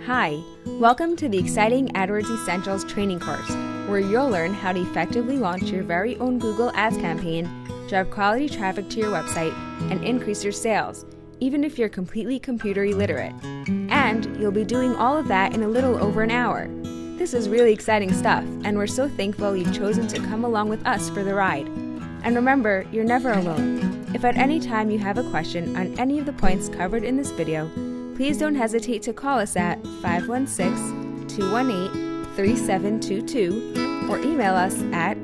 Hi, welcome to the exciting AdWords Essentials training course, where you'll learn how to effectively launch your very own Google Ads campaign, drive quality traffic to your website, and increase your sales, even if you're completely computer illiterate. And you'll be doing all of that in a little over an hour. This is really exciting stuff, and we're so thankful you've chosen to come along with us for the ride. And remember, you're never alone. If at any time you have a question on any of the points covered in this video, please don't hesitate to call us at 516-218-3722 or email us at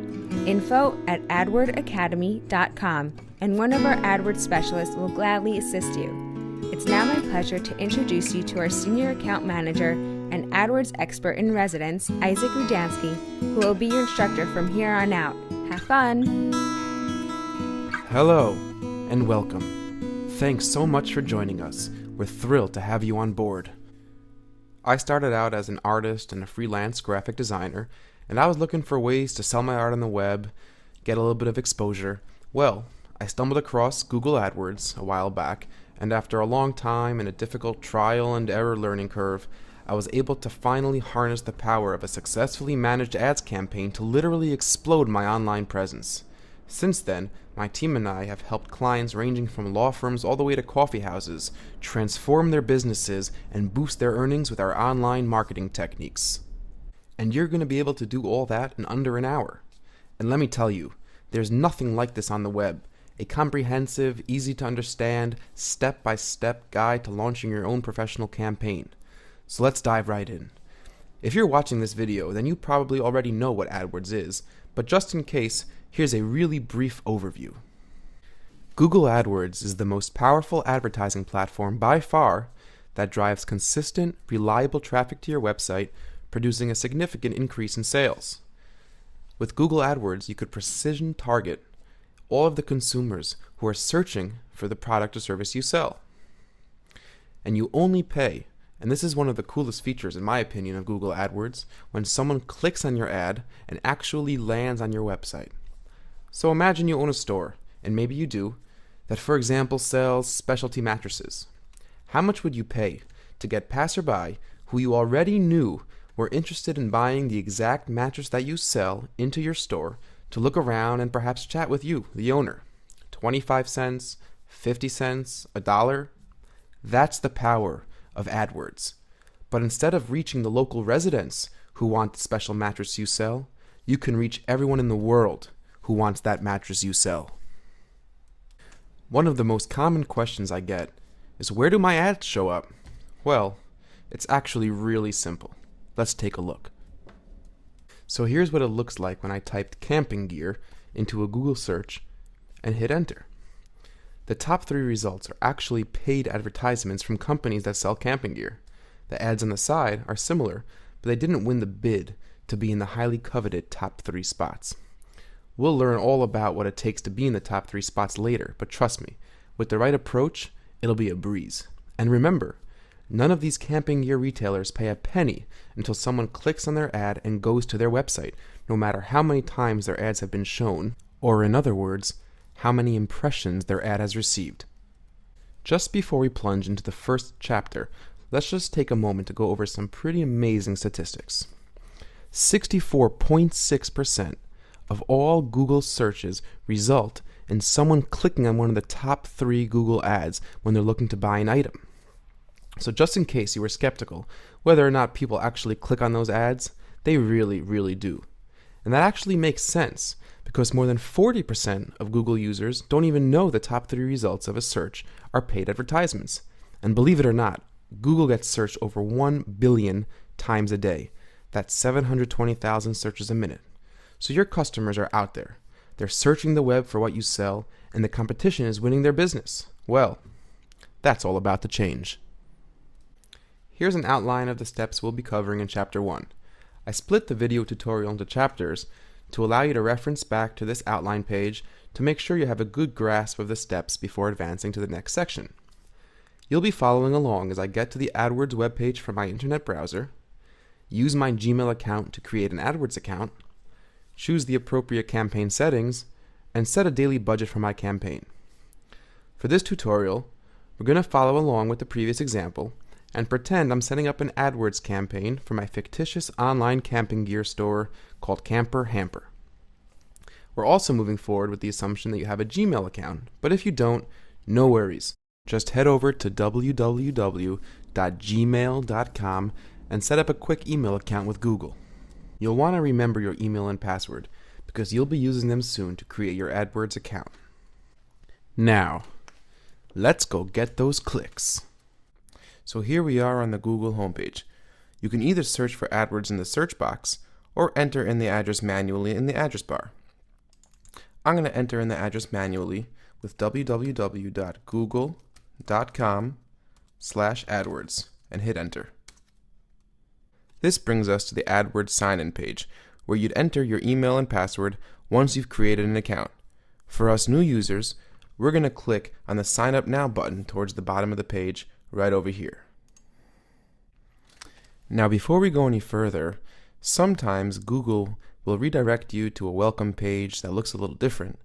info@adwordacademy.com, and one of our AdWords specialists will gladly assist you. It's now my pleasure to introduce you to our Senior Account Manager and AdWords Expert in Residence, Isaac Rudansky, who will be your instructor from here on out. Have fun! Hello, and welcome. Thanks so much for joining us. We're thrilled to have you on board. I started out as an artist and a freelance graphic designer, and I was looking for ways to sell my art on the web, get a little bit of exposure. Well, I stumbled across Google AdWords a while back, and after a long time and a difficult trial and error learning curve, I was able to finally harness the power of a successfully managed ads campaign to literally explode my online presence. Since then, my team and I have helped clients ranging from law firms all the way to coffee houses transform their businesses and boost their earnings with our online marketing techniques. And you're going to be able to do all that in under an hour. And let me tell you, there's nothing like this on the web. A comprehensive, easy to understand, step-by-step guide to launching your own professional campaign. So let's dive right in. If you're watching this video, then you probably already know what AdWords is, but just in case, here's a really brief overview. Google AdWords is the most powerful advertising platform by far that drives consistent, reliable traffic to your website, producing a significant increase in sales. With Google AdWords, you could precision target all of the consumers who are searching for the product or service you sell. And you only pay, and this is one of the coolest features in my opinion of Google AdWords, when someone clicks on your ad and actually lands on your website. So imagine you own a store, and maybe you do, that for example sells specialty mattresses. How much would you pay to get passerby who you already knew were interested in buying the exact mattress that you sell into your store to look around and perhaps chat with you, the owner? 25 cents, 50 cents, $1? That's the power of AdWords. But instead of reaching the local residents who want the special mattress you sell, you can reach everyone in the world who wants that mattress you sell. One of the most common questions I get is, where do my ads show up? Well, it's actually really simple. Let's take a look. So here's what it looks like when I typed camping gear into a Google search and hit enter. The top 3 results are actually paid advertisements from companies that sell camping gear. The ads on the side are similar, but they didn't win the bid to be in the highly coveted top 3 spots. We'll learn all about what it takes to be in the top 3 spots later, but trust me, with the right approach, it'll be a breeze. And remember, none of these camping gear retailers pay a penny until someone clicks on their ad and goes to their website, no matter how many times their ads have been shown, or in other words, how many impressions their ad has received. Just before we plunge into the first chapter, let's just take a moment to go over some pretty amazing statistics. 64.6% of all Google searches result in someone clicking on one of the top 3 Google ads when they're looking to buy an item. So just in case you were skeptical whether or not people actually click on those ads, they really, really do. And that actually makes sense, because more than 40% of Google users don't even know the top 3 results of a search are paid advertisements. And believe it or not, Google gets searched over 1 billion times a day. That's 720,000 searches a minute. So your customers are out there. They're searching the web for what you sell, and the competition is winning their business. Well, that's all about to change. Here's an outline of the steps we'll be covering in Chapter 1. I split the video tutorial into chapters to allow you to reference back to this outline page to make sure you have a good grasp of the steps before advancing to the next section. You'll be following along as I get to the AdWords webpage from my internet browser, use my Gmail account to create an AdWords account, choose the appropriate campaign settings, and set a daily budget for my campaign. For this tutorial, we're going to follow along with the previous example, and pretend I'm setting up an AdWords campaign for my fictitious online camping gear store called Camper Hamper. We're also moving forward with the assumption that you have a Gmail account, but if you don't, no worries. Just head over to www.gmail.com and set up a quick email account with Google. You'll want to remember your email and password because you'll be using them soon to create your AdWords account. Now, let's go get those clicks. So here we are on the Google homepage. You can either search for AdWords in the search box or enter in the address manually in the address bar. I'm going to enter in the address manually with www.google.com/AdWords and hit enter. This brings us to the AdWords sign-in page where you'd enter your email and password once you've created an account. For us new users, we're going to click on the Sign Up Now button towards the bottom of the page right over here. Now before we go any further, sometimes Google will redirect you to a welcome page that looks a little different.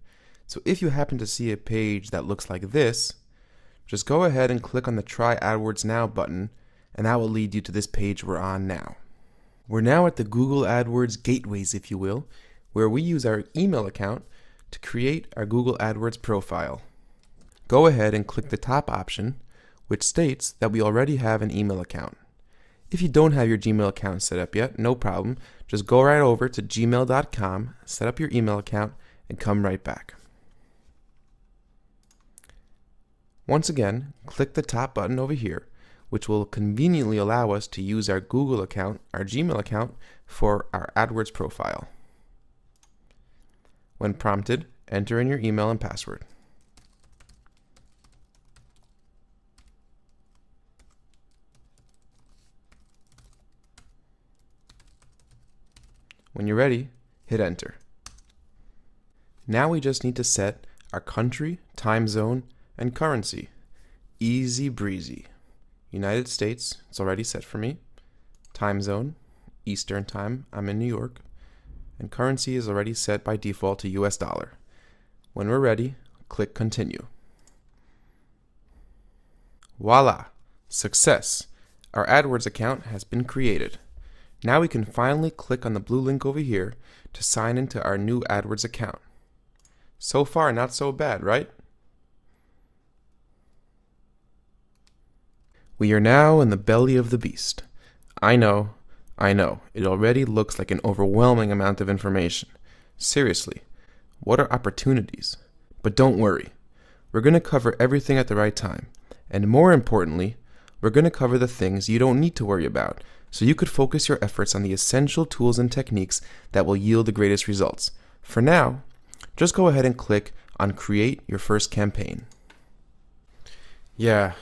So if you happen to see a page that looks like this, just go ahead and click on the Try AdWords Now button, and that will lead you to this page we're on now. We're now at the Google AdWords gateways, if you will, where we use our email account to create our Google AdWords profile. Go ahead and click the top option, which states that we already have an email account. If you don't have your Gmail account set up yet, no problem. Just go right over to gmail.com, set up your email account, and come right back. Once again, click the top button over here, which will conveniently allow us to use our Google account, our Gmail account, for our AdWords profile. When prompted, enter in your email and password. When you're ready, hit enter. Now we just need to set our country, time zone, and currency. Easy breezy. United States, it's already set for me. Time zone, Eastern time, I'm in New York. And currency is already set by default to US dollar. When we're ready, click continue. Voila! Success! Our AdWords account has been created. Now we can finally click on the blue link over here to sign into our new AdWords account. So far, not so bad, right? We are now in the belly of the beast. I know, it already looks like an overwhelming amount of information. Seriously, what are opportunities? But don't worry, we're going to cover everything at the right time. And more importantly, we're going to cover the things you don't need to worry about, so you could focus your efforts on the essential tools and techniques that will yield the greatest results. For now, just go ahead and click on Create Your First Campaign. Yeah,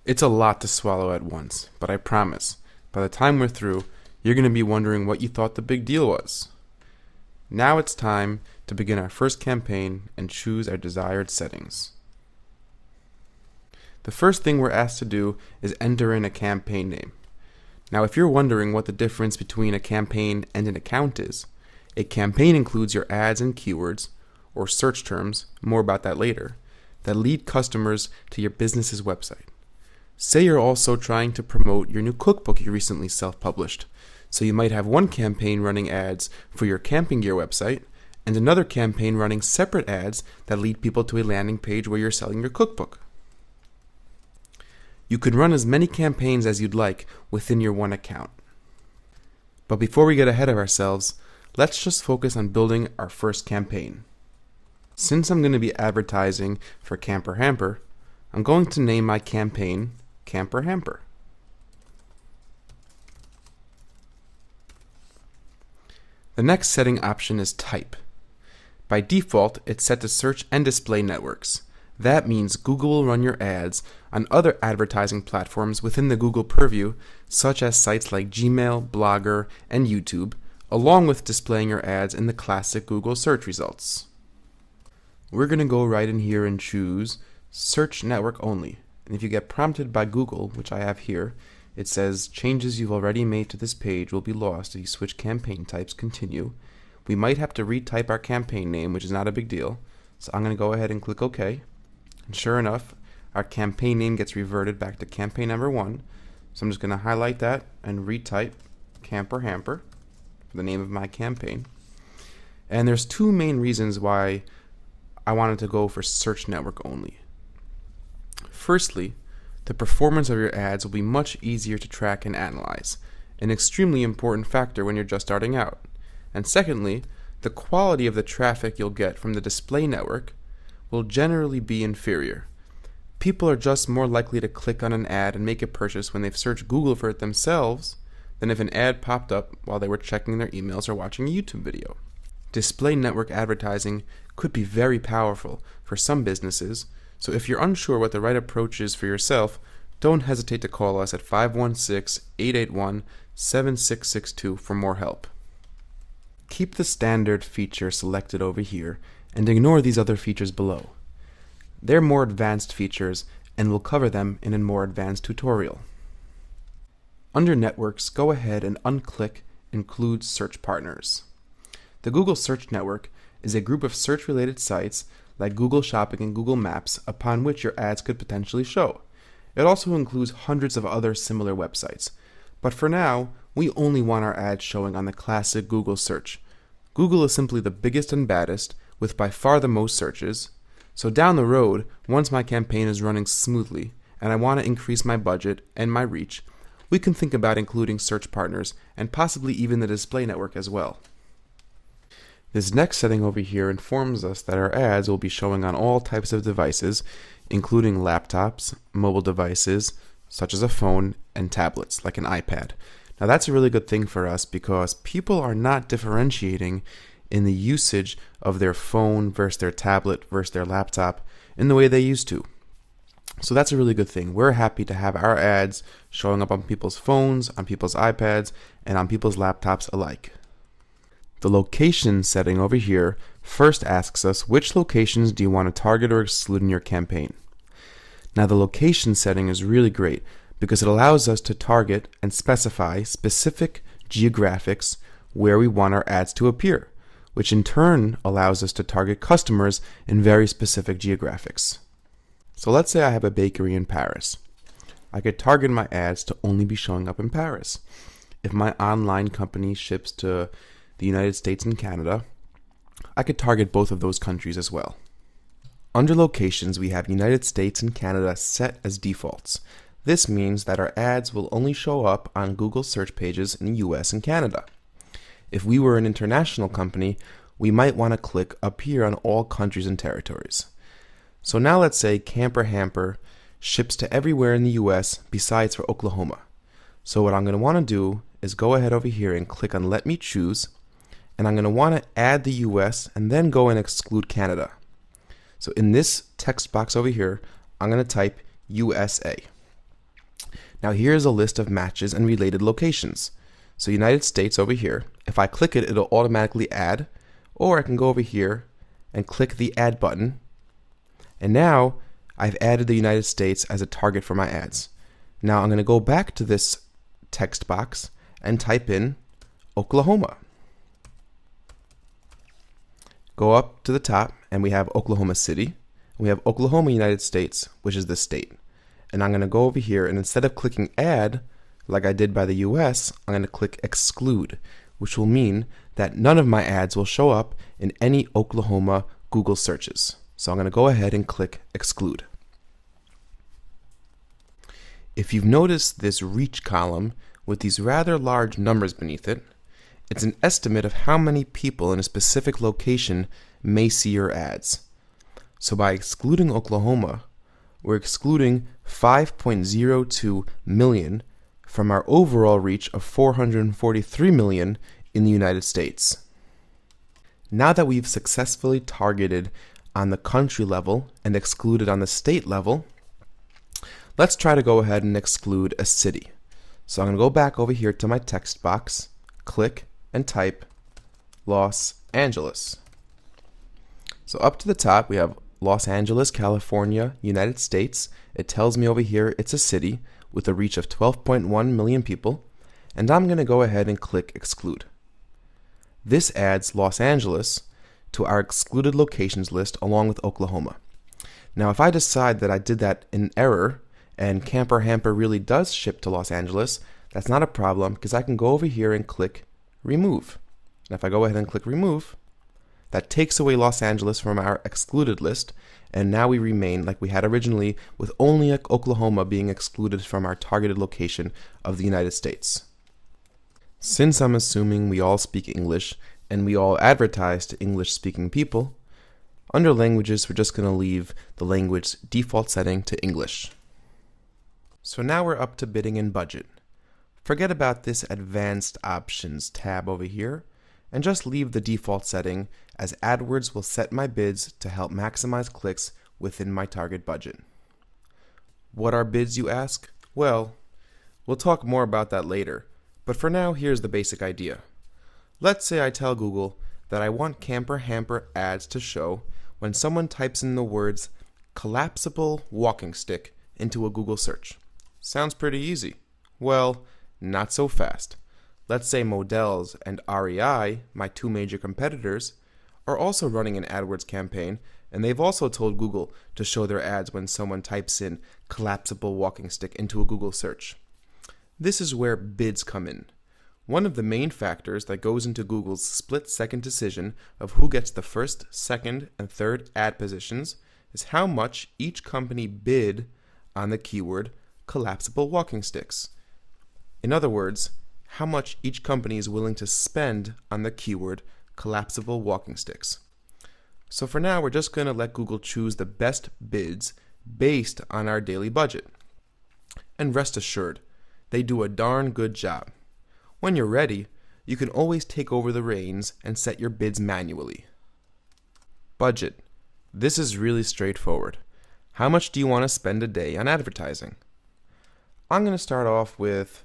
it's a lot to swallow at once, but I promise, by the time we're through, you're going to be wondering what you thought the big deal was. Now it's time to begin our first campaign and choose our desired settings. The first thing we're asked to do is enter in a campaign name. Now, if you're wondering what the difference between a campaign and an account is, a campaign includes your ads and keywords, or search terms, more about that later, that lead customers to your business's website. Say you're also trying to promote your new cookbook you recently self-published, so you might have one campaign running ads for your camping gear website, and another campaign running separate ads that lead people to a landing page where you're selling your cookbook. You can run as many campaigns as you'd like within your one account. But before we get ahead of ourselves, let's just focus on building our first campaign. Since I'm going to be advertising for Camper Hamper, I'm going to name my campaign Camper Hamper. The next setting option is type. By default, it's set to search and display networks. That means Google will run your ads on other advertising platforms within the Google purview, such as sites like Gmail, Blogger, and YouTube, along with displaying your ads in the classic Google search results. We're going to go right in here and choose Search Network Only. And if you get prompted by Google, which I have here, it says changes you've already made to this page will be lost if you switch campaign types. Continue. We might have to retype our campaign name, which is not a big deal. So I'm going to go ahead and click OK. And sure enough, our campaign name gets reverted back to campaign number 1. So I'm just going to highlight that and retype camper hamper for the name of my campaign. And there's two main reasons why I wanted to go for search network only. Firstly, the performance of your ads will be much easier to track and analyze, an extremely important factor when you're just starting out. And secondly, the quality of the traffic you'll get from the display network will generally be inferior. People are just more likely to click on an ad and make a purchase when they've searched Google for it themselves than if an ad popped up while they were checking their emails or watching a YouTube video. Display network advertising could be very powerful for some businesses, so if you're unsure what the right approach is for yourself, don't hesitate to call us at 516-881-7662 for more help. Keep the standard feature selected over here and ignore these other features below. They're more advanced features and we'll cover them in a more advanced tutorial. Under Networks, go ahead and unclick Include Search Partners. The Google Search Network is a group of search-related sites like Google Shopping and Google Maps upon which your ads could potentially show. It also includes hundreds of other similar websites. But for now, we only want our ads showing on the classic Google search. Google is simply the biggest and baddest, with by far the most searches. So down the road, once my campaign is running smoothly, and I want to increase my budget and my reach, we can think about including search partners and possibly even the display network as well. This next setting over here informs us that our ads will be showing on all types of devices, including laptops, mobile devices, such as a phone, and tablets, like an iPad. Now that's a really good thing for us because people are not differentiating in the usage of their phone versus their tablet versus their laptop in the way they used to. So that's a really good thing. We're happy to have our ads showing up on people's phones, on people's iPads, and on people's laptops alike. The location setting over here first asks us which locations do you want to target or exclude in your campaign. Now the location setting is really great because it allows us to target and specify specific geographics where we want our ads to appear, which in turn allows us to target customers in very specific geographics. So let's say I have a bakery in Paris. I could target my ads to only be showing up in Paris. If my online company ships to the United States and Canada, I could target both of those countries as well. Under locations, we have United States and Canada set as defaults. This means that our ads will only show up on Google search pages in the US and Canada. If we were an international company, we might want to click Appear on all countries and territories. So now let's say Camper Hamper ships to everywhere in the US besides for Oklahoma. So what I'm going to want to do is go ahead over here and click on Let Me Choose, and I'm going to want to add the US and then go and exclude Canada. So in this text box over here, I'm going to type USA. Now here's a list of matches and related locations. So United States over here, if I click it, it'll automatically add, or I can go over here and click the add button. And now I've added the United States as a target for my ads. Now I'm going to go back to this text box and type in Oklahoma. Go up to the top and we have Oklahoma City. We have Oklahoma, United States, which is the state. And I'm going to go over here and instead of clicking add, like I did by the US, I'm going to click exclude, which will mean that none of my ads will show up in any Oklahoma Google searches. So I'm going to go ahead and click exclude. If you've noticed this reach column with these rather large numbers beneath it, it's an estimate of how many people in a specific location may see your ads. So by excluding Oklahoma, we're excluding 5.02 million from our overall reach of 443 million in the United States. Now that we've successfully targeted on the country level and excluded on the state level, let's try to go ahead and exclude a city. So I'm going to go back over here to my text box, click and type Los Angeles. So up to the top we have Los Angeles, California, United States. It tells me over here it's a city with a reach of 12.1 million people, and I'm going to go ahead and click exclude. This adds Los Angeles to our excluded locations list along with Oklahoma. Now if I decide that I did that in error and Camper Hamper really does ship to Los Angeles, that's not a problem because I can go over here and click remove. And if I go ahead and click remove, that takes away Los Angeles from our excluded list, and now we remain like we had originally with only Oklahoma being excluded from our targeted location of the United States. Since I'm assuming we all speak English and we all advertise to English-speaking people, under languages we're just going to leave the language default setting to English. So now we're up to bidding and budget. Forget about this advanced options tab over here and just leave the default setting, as AdWords will set my bids to help maximize clicks within my target budget. What are bids, you ask? Well, we'll talk more about that later, but for now here's the basic idea. Let's say I tell Google that I want Camper Hamper ads to show when someone types in the words collapsible walking stick into a Google search. Sounds pretty easy. Well, not so fast. Let's say Models and REI, my two major competitors, are also running an AdWords campaign, and they've also told Google to show their ads when someone types in collapsible walking stick into a Google search. This is where bids come in. One of the main factors that goes into Google's split-second decision of who gets the first, second, and third ad positions is how much each company bid on the keyword collapsible walking sticks. In other words, how much each company is willing to spend on the keyword collapsible walking sticks. So for now, we're just going to let Google choose the best bids based on our daily budget. And rest assured, they do a darn good job. When you're ready, you can always take over the reins and set your bids manually. Budget. This is really straightforward. How much do you want to spend a day on advertising? I'm going to start off with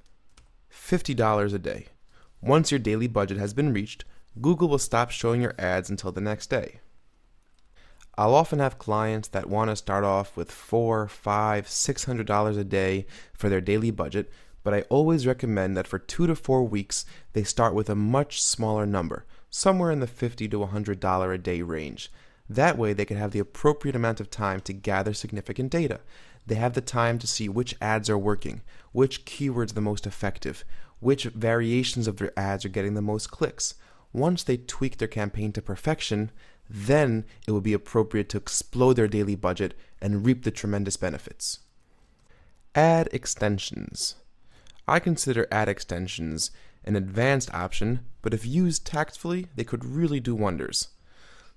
$50 a day. Once your daily budget has been reached, Google will stop showing your ads until the next day. I'll often have clients that want to start off with $400, $500, $600 a day for their daily budget, but I always recommend that for 2 to 4 weeks, they start with a much smaller number, somewhere in the $50 to $100 a day range. That way, they can have the appropriate amount of time to gather significant data. They have the time to see which ads are working, which keywords are the most effective, which variations of their ads are getting the most clicks. Once they tweak their campaign to perfection, then it will be appropriate to explode their daily budget and reap the tremendous benefits. Ad extensions. I consider ad extensions an advanced option, but if used tactfully, they could really do wonders.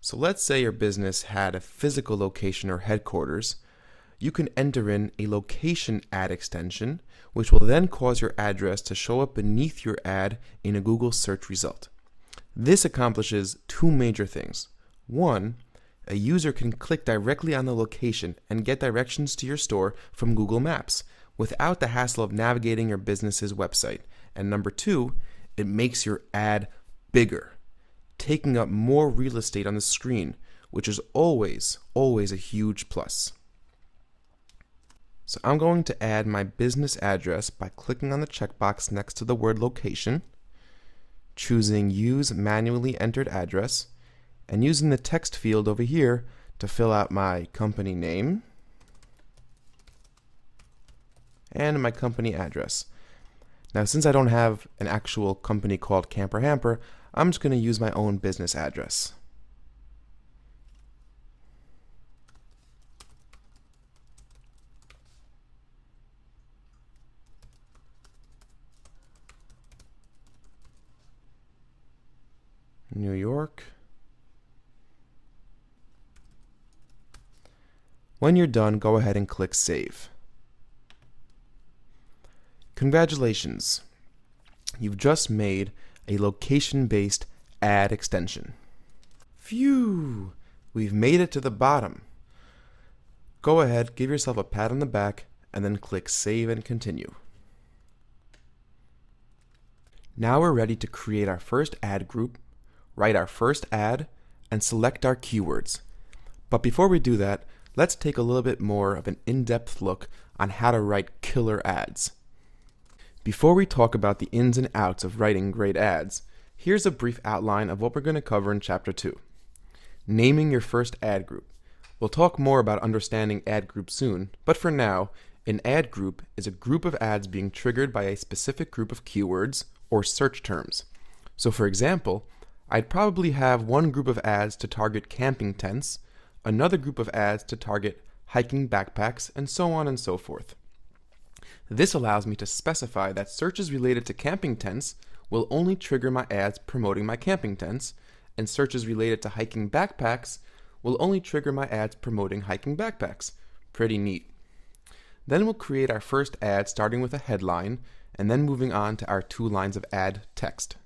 So let's say your business had a physical location or headquarters. You can enter in a location ad extension, which will then cause your address to show up beneath your ad in a Google search result. This accomplishes two major things. One, a user can click directly on the location and get directions to your store from Google Maps without the hassle of navigating your business's website. And number two, it makes your ad bigger, taking up more real estate on the screen, which is always a huge plus. So I'm going to add my business address by clicking on the checkbox next to the word location, choosing Use Manually Entered Address, and using the text field over here to fill out my company name and my company address. Now, since I don't have an actual company called Camper Hamper, I'm just going to use my own business address. New York. When you're done, go ahead and click Save. Congratulations! You've just made a location-based ad extension. Phew! We've made it to the bottom. Go ahead, give yourself a pat on the back, and then click Save and Continue. Now we're ready to create our first ad group, write our first ad, and select our keywords. But before we do that, let's take a little bit more of an in-depth look on how to write killer ads. Before we talk about the ins and outs of writing great ads, here's a brief outline of what we're going to cover in Chapter 2. Naming your first ad group. We'll talk more about understanding ad groups soon, but for now, An ad group is a group of ads being triggered by a specific group of keywords or search terms. So for example, I'd probably have one group of ads to target camping tents, another group of ads to target hiking backpacks, and so on and so forth. This allows me to specify that searches related to camping tents will only trigger my ads promoting my camping tents, and searches related to hiking backpacks will only trigger my ads promoting hiking backpacks. Pretty neat. Then we'll create our first ad starting with a headline and then moving on to our 2 lines of ad text.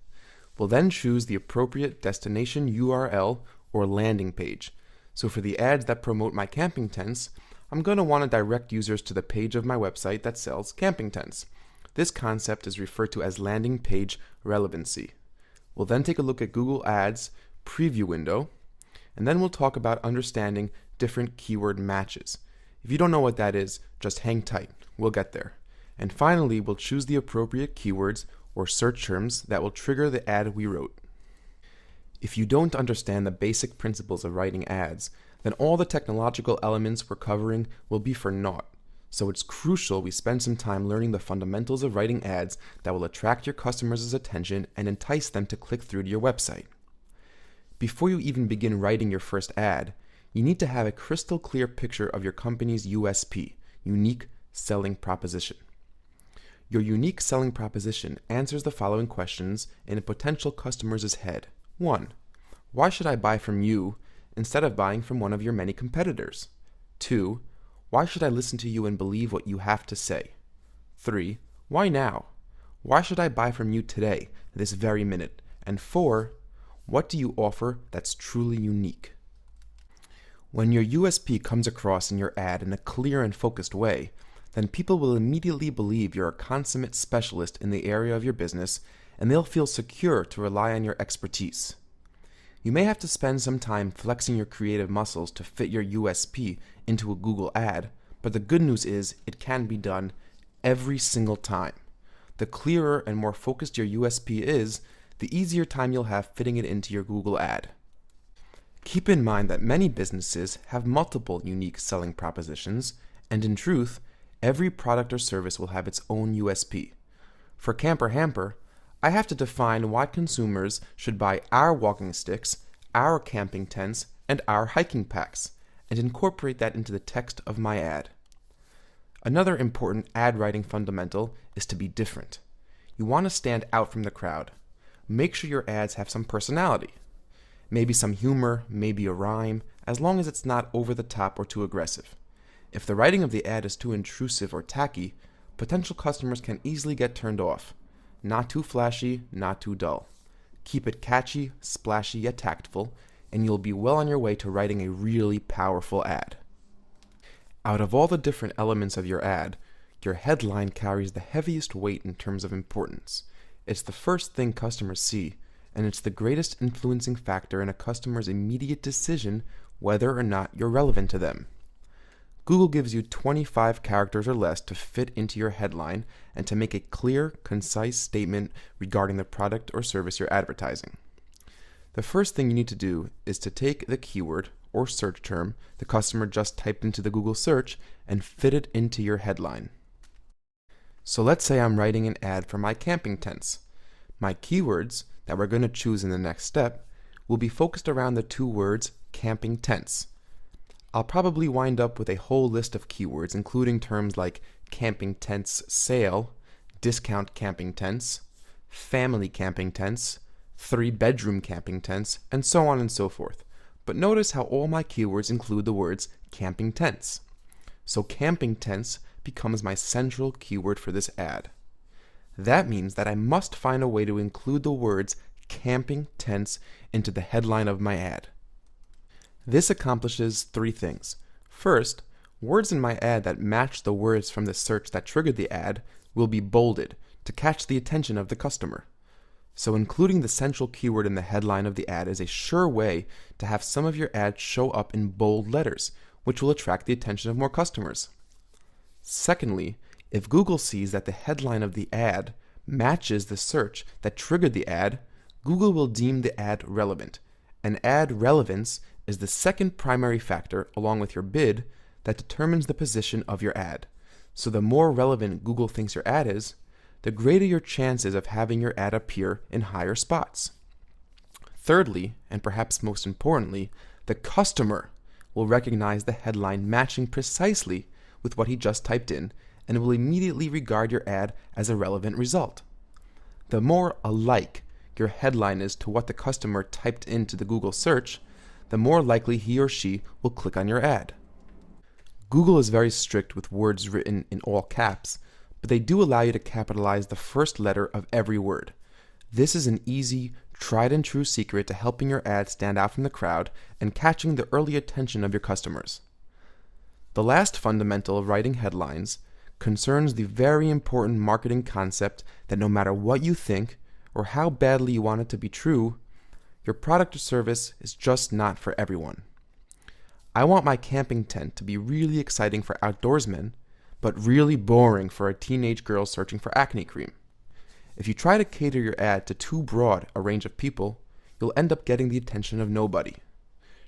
We'll then choose the appropriate destination URL or landing page. So for the ads that promote my camping tents, I'm going to want to direct users to the page of my website that sells camping tents. This concept is referred to as landing page relevancy. We'll then take a look at Google Ads preview window, and then we'll talk about understanding different keyword matches. If you don't know what that is, just hang tight. We'll get there. And finally, we'll choose the appropriate keywords or search terms that will trigger the ad we wrote. If you don't understand the basic principles of writing ads, then all the technological elements we're covering will be for naught. So it's crucial we spend some time learning the fundamentals of writing ads that will attract your customers' attention and entice them to click through to your website. Before you even begin writing your first ad, you need to have a crystal clear picture of your company's USP, unique selling proposition. Your unique selling proposition answers the following questions in a potential customer's head. 1. Why should I buy from you instead of buying from one of your many competitors? 2. Why should I listen to you and believe what you have to say? 3. Why now? Why should I buy from you today, this very minute? And 4. What do you offer that's truly unique? When your USP comes across in your ad in a clear and focused way, then people will immediately believe you're a consummate specialist in the area of your business, and they'll feel secure to rely on your expertise. You may have to spend some time flexing your creative muscles to fit your USP into a Google ad, but the good news is it can be done every single time. The clearer and more focused your USP is, the easier time you'll have fitting it into your Google ad. Keep in mind that many businesses have multiple unique selling propositions, and in truth, every product or service will have its own USP. For Camper Hamper, I have to define why consumers should buy our walking sticks, our camping tents, and our hiking packs, and incorporate that into the text of my ad. Another important ad writing fundamental is to be different. You want to stand out from the crowd. Make sure your ads have some personality. Maybe some humor, maybe a rhyme, as long as it's not over the top or too aggressive. If the writing of the ad is too intrusive or tacky, potential customers can easily get turned off. Not too flashy, not too dull. Keep it catchy, splashy, yet tactful, and you'll be well on your way to writing a really powerful ad. Out of all the different elements of your ad, your headline carries the heaviest weight in terms of importance. It's the first thing customers see, and it's the greatest influencing factor in a customer's immediate decision whether or not you're relevant to them. Google gives you 25 characters or less to fit into your headline and to make a clear, concise statement regarding the product or service you're advertising. The first thing you need to do is to take the keyword or search term the customer just typed into the Google search and fit it into your headline. So let's say I'm writing an ad for my camping tents. My keywords that we're going to choose in the next step will be focused around the 2 words camping tents. I'll probably wind up with a whole list of keywords including terms like camping tents sale, discount camping tents, family camping tents, 3-bedroom camping tents, and so on and so forth. But notice how all my keywords include the words camping tents. So camping tents becomes my central keyword for this ad. That means that I must find a way to include the words camping tents into the headline of my ad. This accomplishes 3 things. First, words in my ad that match the words from the search that triggered the ad will be bolded to catch the attention of the customer. So including the central keyword in the headline of the ad is a sure way to have some of your ads show up in bold letters, which will attract the attention of more customers. Secondly, if Google sees that the headline of the ad matches the search that triggered the ad, Google will deem the ad relevant. And ad relevance is the second primary factor, along with your bid, that determines the position of your ad. So the more relevant Google thinks your ad is, the greater your chances of having your ad appear in higher spots. Thirdly, and perhaps most importantly, the customer will recognize the headline matching precisely with what he just typed in and will immediately regard your ad as a relevant result. The more alike your headline is to what the customer typed into the Google search, the more likely he or she will click on your ad. Google is very strict with words written in all caps, but they do allow you to capitalize the first letter of every word. This is an easy, tried and true secret to helping your ad stand out from the crowd and catching the early attention of your customers. The last fundamental of writing headlines concerns the very important marketing concept that no matter what you think or how badly you want it to be true, your product or service is just not for everyone. I want my camping tent to be really exciting for outdoorsmen, but really boring for a teenage girl searching for acne cream. If you try to cater your ad to too broad a range of people, you'll end up getting the attention of nobody.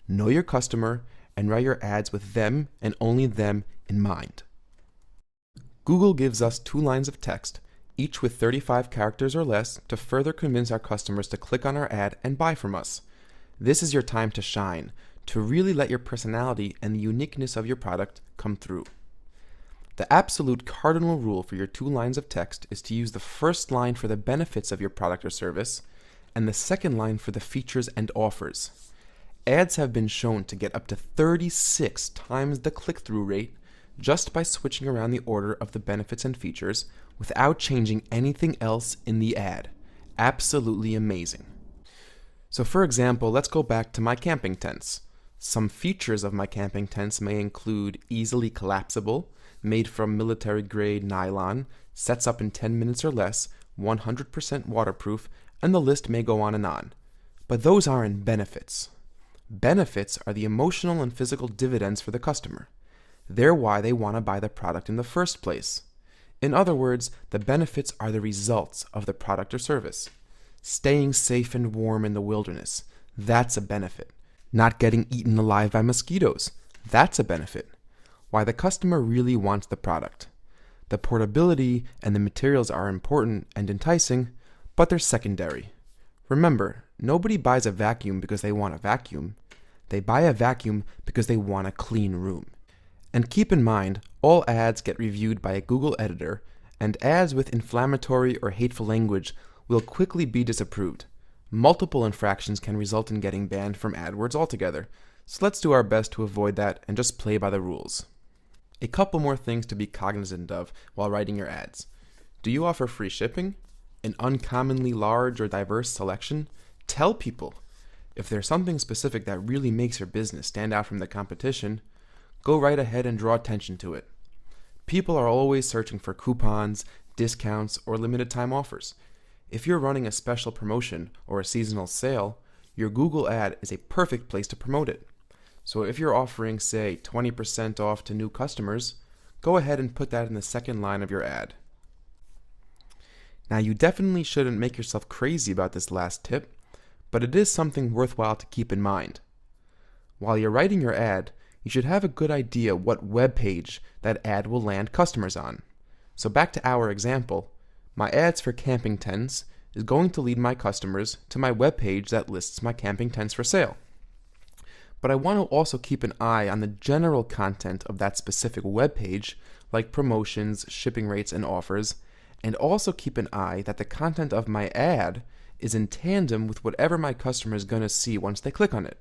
Know your customer and write your ads with them and only them in mind. Google gives us 2 lines of text, each with 35 characters or less, to further convince our customers to click on our ad and buy from us. This is your time to shine, to really let your personality and the uniqueness of your product come through. The absolute cardinal rule for your 2 lines of text is to use the first line for the benefits of your product or service and the second line for the features and offers. Ads have been shown to get up to 36 times the click-through rate just by switching around the order of the benefits and features without changing anything else in the ad. Absolutely amazing. So for example, let's go back to my camping tents. Some features of my camping tents may include easily collapsible, made from military-grade nylon, sets up in 10 minutes or less, 100% waterproof, and the list may go on and on. But those aren't benefits. Benefits are the emotional and physical dividends for the customer. They're why they want to buy the product in the first place. In other words, the benefits are the results of the product or service. Staying safe and warm in the wilderness, that's a benefit. Not getting eaten alive by mosquitoes, that's a benefit. Why the customer really wants the product. The portability and the materials are important and enticing, but they're secondary. Remember, nobody buys a vacuum because they want a vacuum. They buy a vacuum because they want a clean room. And keep in mind, all ads get reviewed by a Google editor, and ads with inflammatory or hateful language will quickly be disapproved. Multiple infractions can result in getting banned from AdWords altogether, so let's do our best to avoid that and just play by the rules. A couple more things to be cognizant of while writing your ads. Do you offer free shipping? An uncommonly large or diverse selection? Tell people. If there's something specific that really makes your business stand out from the competition, go right ahead and draw attention to it. People are always searching for coupons, discounts, or limited time offers. If you're running a special promotion or a seasonal sale, your Google ad is a perfect place to promote it. So if you're offering, say, 20% off to new customers, go ahead and put that in the second line of your ad. Now, you definitely shouldn't make yourself crazy about this last tip, but it is something worthwhile to keep in mind. While you're writing your ad, you should have a good idea what web page that ad will land customers on. So back to our example, my ads for camping tents is going to lead my customers to my web page that lists my camping tents for sale. But I want to also keep an eye on the general content of that specific web page, like promotions, shipping rates, and offers, and also keep an eye that the content of my ad is in tandem with whatever my customer is going to see once they click on it.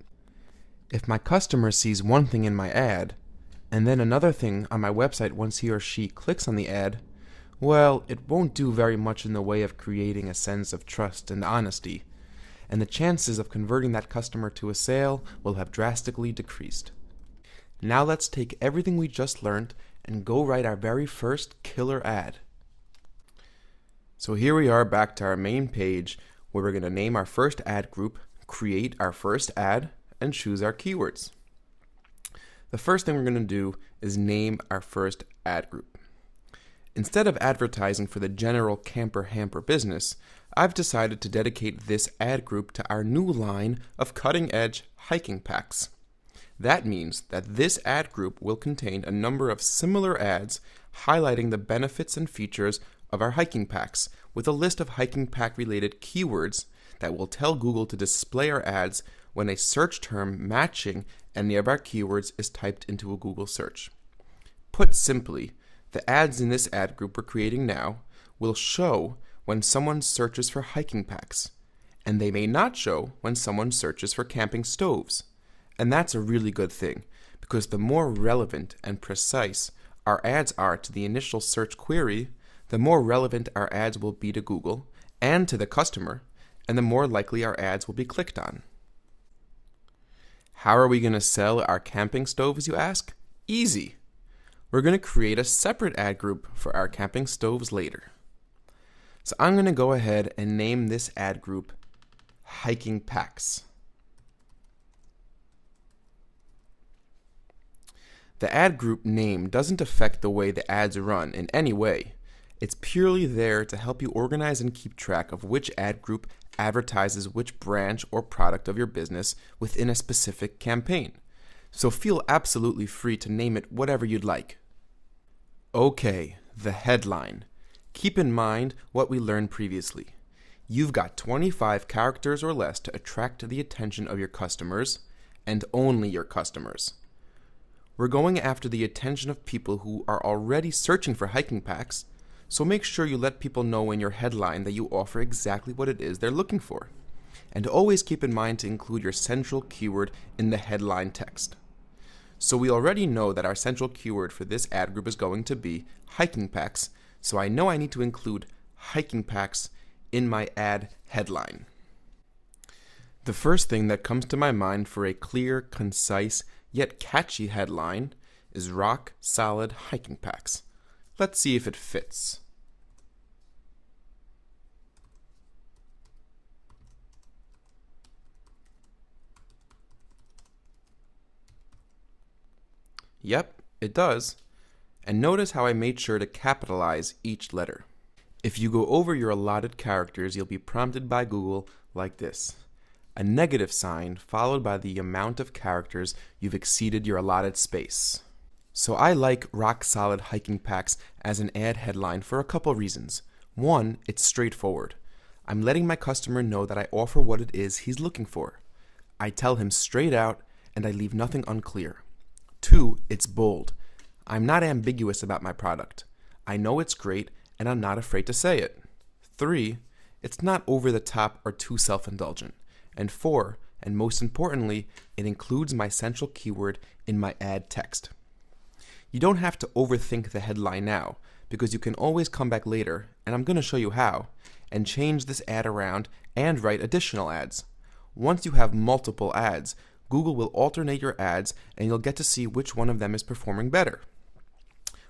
If my customer sees one thing in my ad, and then another thing on my website once he or she clicks on the ad, well, it won't do very much in the way of creating a sense of trust and honesty, and the chances of converting that customer to a sale will have drastically decreased. Now let's take everything we just learned and go write our very first killer ad. So here we are back to our main page where we're going to name our first ad group, create our first ad, and choose our keywords. The first thing we're going to do is name our first ad group. Instead of advertising for the general camper-hamper business, I've decided to dedicate this ad group to our new line of cutting-edge hiking packs. That means that this ad group will contain a number of similar ads highlighting the benefits and features of our hiking packs with a list of hiking pack related keywords that will tell Google to display our ads when a search term matching any of our keywords is typed into a Google search. Put simply, the ads in this ad group we're creating now will show when someone searches for hiking packs, and they may not show when someone searches for camping stoves. And that's a really good thing, because the more relevant and precise our ads are to the initial search query, the more relevant our ads will be to Google and to the customer, and the more likely our ads will be clicked on. How are we going to sell our camping stoves, you ask? Easy. We're going to create a separate ad group for our camping stoves later. So I'm going to go ahead and name this ad group Hiking Packs. The ad group name doesn't affect the way the ads run in any way. It's purely there to help you organize and keep track of which ad group advertises which branch or product of your business within a specific campaign. So feel absolutely free to name it whatever you'd like. Okay, the headline. Keep in mind what we learned previously. You've got 25 characters or less to attract the attention of your customers, and only your customers. We're going after the attention of people who are already searching for hiking packs, so make sure you let people know in your headline that you offer exactly what it is they're looking for. And always keep in mind to include your central keyword in the headline text. So we already know that our central keyword for this ad group is going to be hiking packs, so I know I need to include hiking packs in my ad headline. The first thing that comes to my mind for a clear, concise, yet catchy headline is rock solid hiking packs. Let's see if it fits. Yep, it does. And notice how I made sure to capitalize each letter. If you go over your allotted characters, you'll be prompted by Google like this: a negative sign followed by the amount of characters you've exceeded your allotted space. So I like rock solid hiking packs as an ad headline for a couple reasons. One, it's straightforward. I'm letting my customer know that I offer what it is he's looking for. I tell him straight out, and I leave nothing unclear. Two, it's bold. I'm not ambiguous about my product. I know it's great, and I'm not afraid to say it. Three, it's not over the top or too self-indulgent. And four, and most importantly, it includes my central keyword in my ad text. You don't have to overthink the headline now, because you can always come back later, and I'm going to show you how, and change this ad around and write additional ads. Once you have multiple ads, Google will alternate your ads and you'll get to see which one of them is performing better.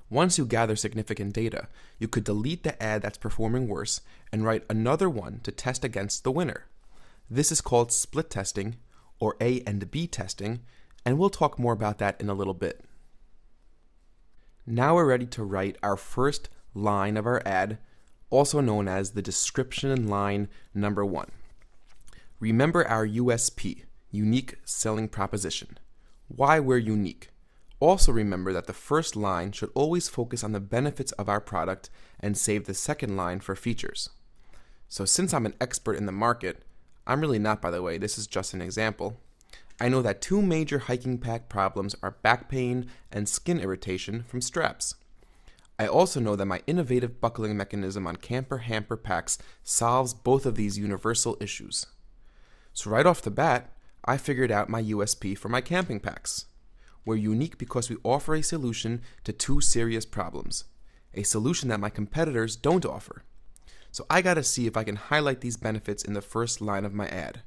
Once you gather significant data, you could delete the ad that's performing worse and write another one to test against the winner. This is called split testing, or A and B testing, and we'll talk more about that in a little bit. Now we're ready to write our first line of our ad, also known as the description line number 1. Remember our USP, unique selling proposition. Why we're unique. Also remember that the first line should always focus on the benefits of our product and save the second line for features. So since I'm an expert in the market, I'm really not, by the way, this is just an example, I know that 2 major hiking pack problems are back pain and skin irritation from straps. I also know that my innovative buckling mechanism on camper hamper packs solves both of these universal issues. So right off the bat, I figured out my USP for my camping packs. We're unique because we offer a solution to 2 serious problems, a solution that my competitors don't offer. So I gotta see if I can highlight these benefits in the first line of my ad.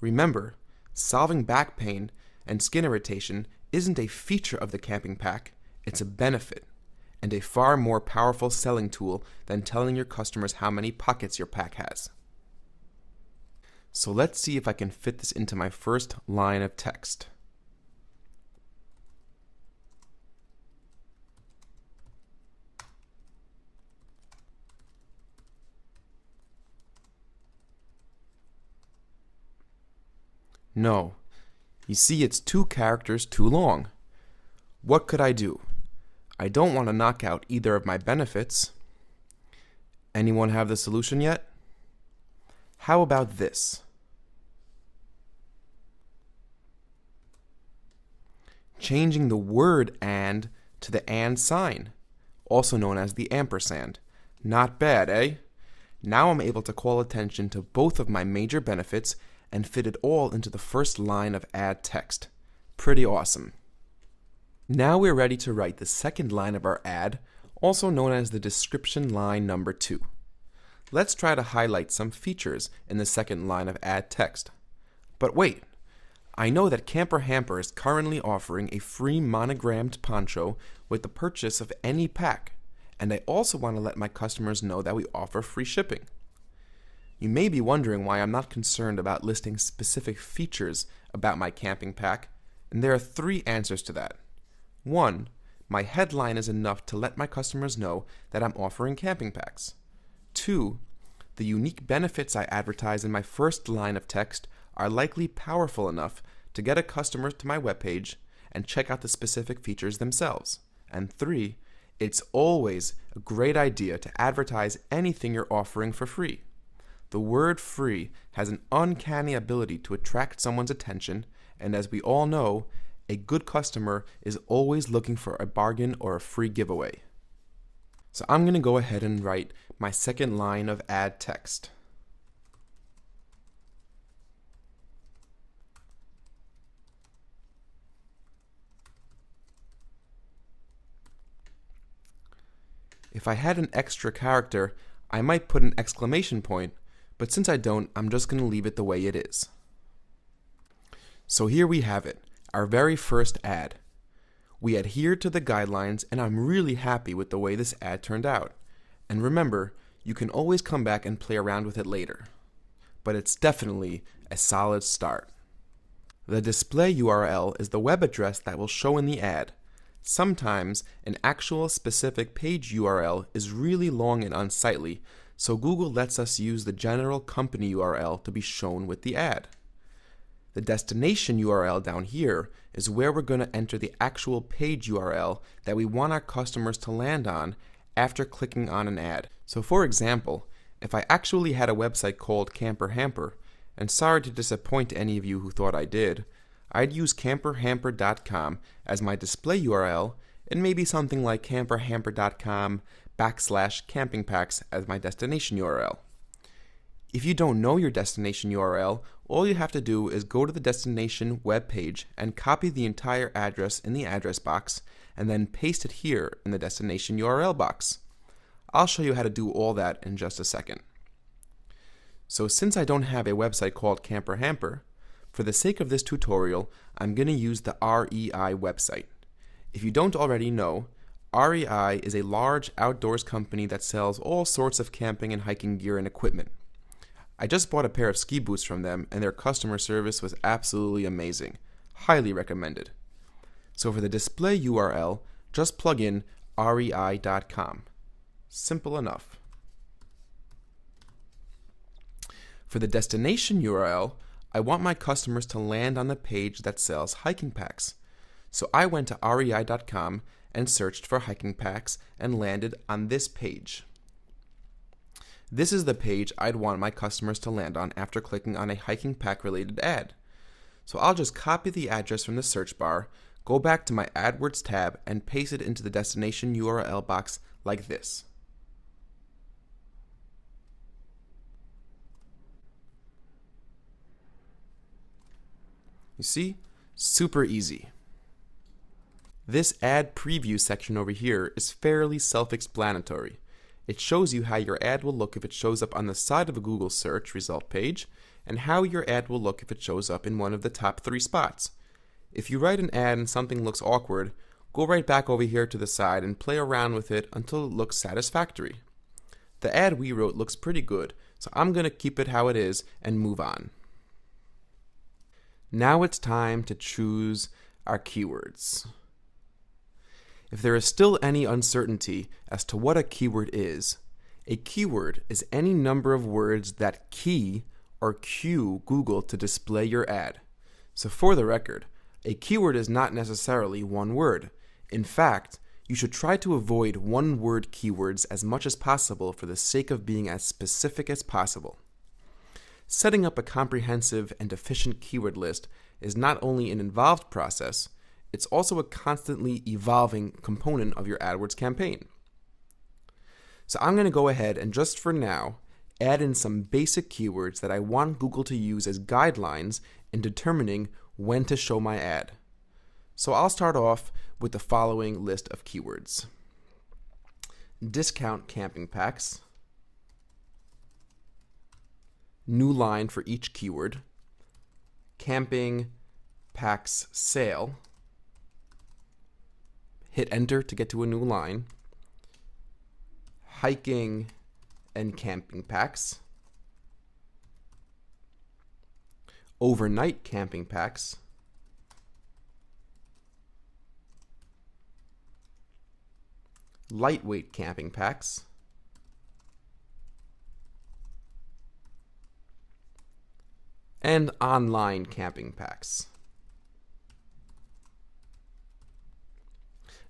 Remember, solving back pain and skin irritation isn't a feature of the camping pack, it's a benefit, and a far more powerful selling tool than telling your customers how many pockets your pack has. So let's see if I can fit this into my first line of text. No, you see it's 2 characters too long. What could I do? I don't want to knock out either of my benefits. Anyone have the solution yet? How about this? Changing the word "and" to the "and" sign, also known as the ampersand. Not bad, eh? Now I'm able to call attention to both of my major benefits and fit it all into the first line of ad text. Pretty awesome. Now we're ready to write the second line of our ad, also known as the description line number 2. Let's try to highlight some features in the second line of ad text. But wait, I know that Camper Hamper is currently offering a free monogrammed poncho with the purchase of any pack, and I also want to let my customers know that we offer free shipping. You may be wondering why I'm not concerned about listing specific features about my camping pack, and there are 3 answers to that. 1, my headline is enough to let my customers know that I'm offering camping packs. 2, the unique benefits I advertise in my first line of text are likely powerful enough to get a customer to my webpage and check out the specific features themselves. And 3, it's always a great idea to advertise anything you're offering for free. The word "free" has an uncanny ability to attract someone's attention, and as we all know, a good customer is always looking for a bargain or a free giveaway. So I'm going to go ahead and write my second line of ad text. If I had an extra character, I might put an exclamation point, but since I don't, I'm just going to leave it the way it is. So here we have it, our very first ad. We adhered to the guidelines, and I'm really happy with the way this ad turned out. And remember, you can always come back and play around with it later. But it's definitely a solid start. The display URL is the web address that will show in the ad. Sometimes an actual specific page URL is really long and unsightly, so Google lets us use the general company URL to be shown with the ad. The destination URL down here is where we're going to enter the actual page URL that we want our customers to land on after clicking on an ad. So for example, if I actually had a website called Camper Hamper, and sorry to disappoint any of you who thought I did, I'd use camperhamper.com as my display URL and maybe something like camperhamper.com/campingpacks as my destination URL. If you don't know your destination URL, all you have to do is go to the destination web page and copy the entire address in the address box and then paste it here in the destination URL box. I'll show you how to do all that in just a second. So since I don't have a website called Camper Hamper, for the sake of this tutorial, I'm going to use the REI website. If you don't already know, REI is a large outdoors company that sells all sorts of camping and hiking gear and equipment. I just bought a pair of ski boots from them, and their customer service was absolutely amazing. Highly recommended. So for the display URL, just plug in rei.com. Simple enough. For the destination URL, I want my customers to land on the page that sells hiking packs. So I went to rei.com and searched for hiking packs and landed on this page. This is the page I'd want my customers to land on after clicking on a hiking pack related ad. So I'll just copy the address from the search bar, go back to my AdWords tab, and paste it into the destination URL box like this. You see? Super easy. This ad preview section over here is fairly self-explanatory. It shows you how your ad will look if it shows up on the side of a Google search result page, and how your ad will look if it shows up in one of the top 3 spots. If you write an ad and something looks awkward, go right back over here to the side and play around with it until it looks satisfactory. The ad we wrote looks pretty good, so I'm going to keep it how it is and move on. Now it's time to choose our keywords. If there is still any uncertainty as to what a keyword is any number of words that key or cue Google to display your ad. So for the record, a keyword is not necessarily one word. In fact, You should try to avoid one-word keywords as much as possible for the sake of being as specific as possible. Setting up a comprehensive and efficient keyword list is not only an involved process, it's also a constantly evolving component of your AdWords campaign. So I'm going to go ahead and just for now, add in some basic keywords that I want Google to use as guidelines in determining when to show my ad. So I'll start off with the following list of keywords. Discount camping packs. New line for each keyword. Camping packs sale. Hit enter to get to a new line. Hiking and camping packs. Overnight camping packs. Lightweight camping packs. And online camping packs.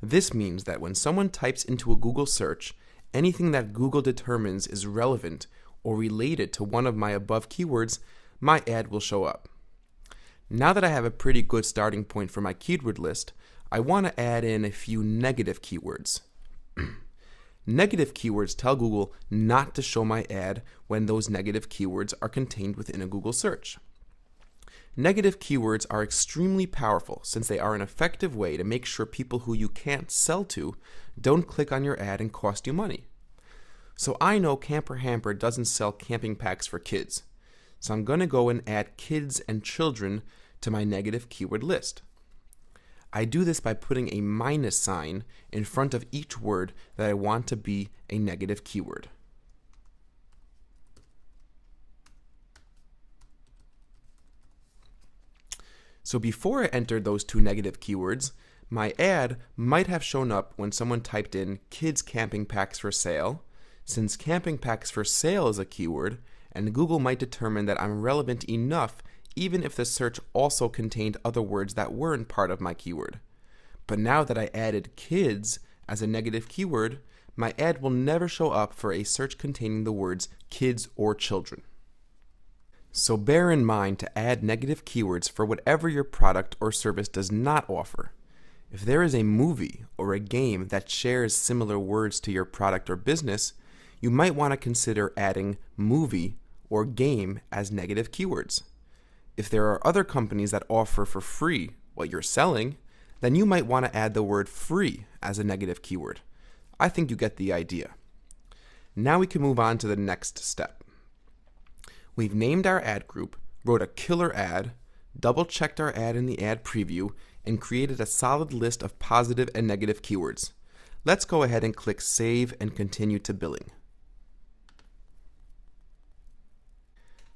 This means that when someone types into a Google search anything that Google determines is relevant or related to one of my above keywords, my ad will show up. Now that I have a pretty good starting point for my keyword list, I want to add in a few negative keywords. Negative keywords tell Google not to show my ad when those negative keywords are contained within a Google search. Negative keywords are extremely powerful since they are an effective way to make sure people who you can't sell to don't click on your ad and cost you money. So I know Camper Hamper doesn't sell camping packs for kids, so I'm going to go and add kids and children to my negative keyword list. I do this by putting a minus sign in front of each word that I want to be a negative keyword. So before I entered those two negative keywords, my ad might have shown up when someone typed in kids camping packs for sale, since camping packs for sale is a keyword, and Google might determine that I'm relevant enough even if the search also contained other words that weren't part of my keyword. But now that I added kids as a negative keyword, my ad will never show up for a search containing the words kids or children. So bear in mind to add negative keywords for whatever your product or service does not offer. If there is a movie or a game that shares similar words to your product or business, you might want to consider adding movie or game as negative keywords. If there are other companies that offer for free what you're selling, then you might want to add the word free as a negative keyword. I think you get the idea. Now we can move on to the next step. We've named our ad group, wrote a killer ad, double-checked our ad in the ad preview, and created a solid list of positive and negative keywords. Let's go ahead and click Save and continue to billing.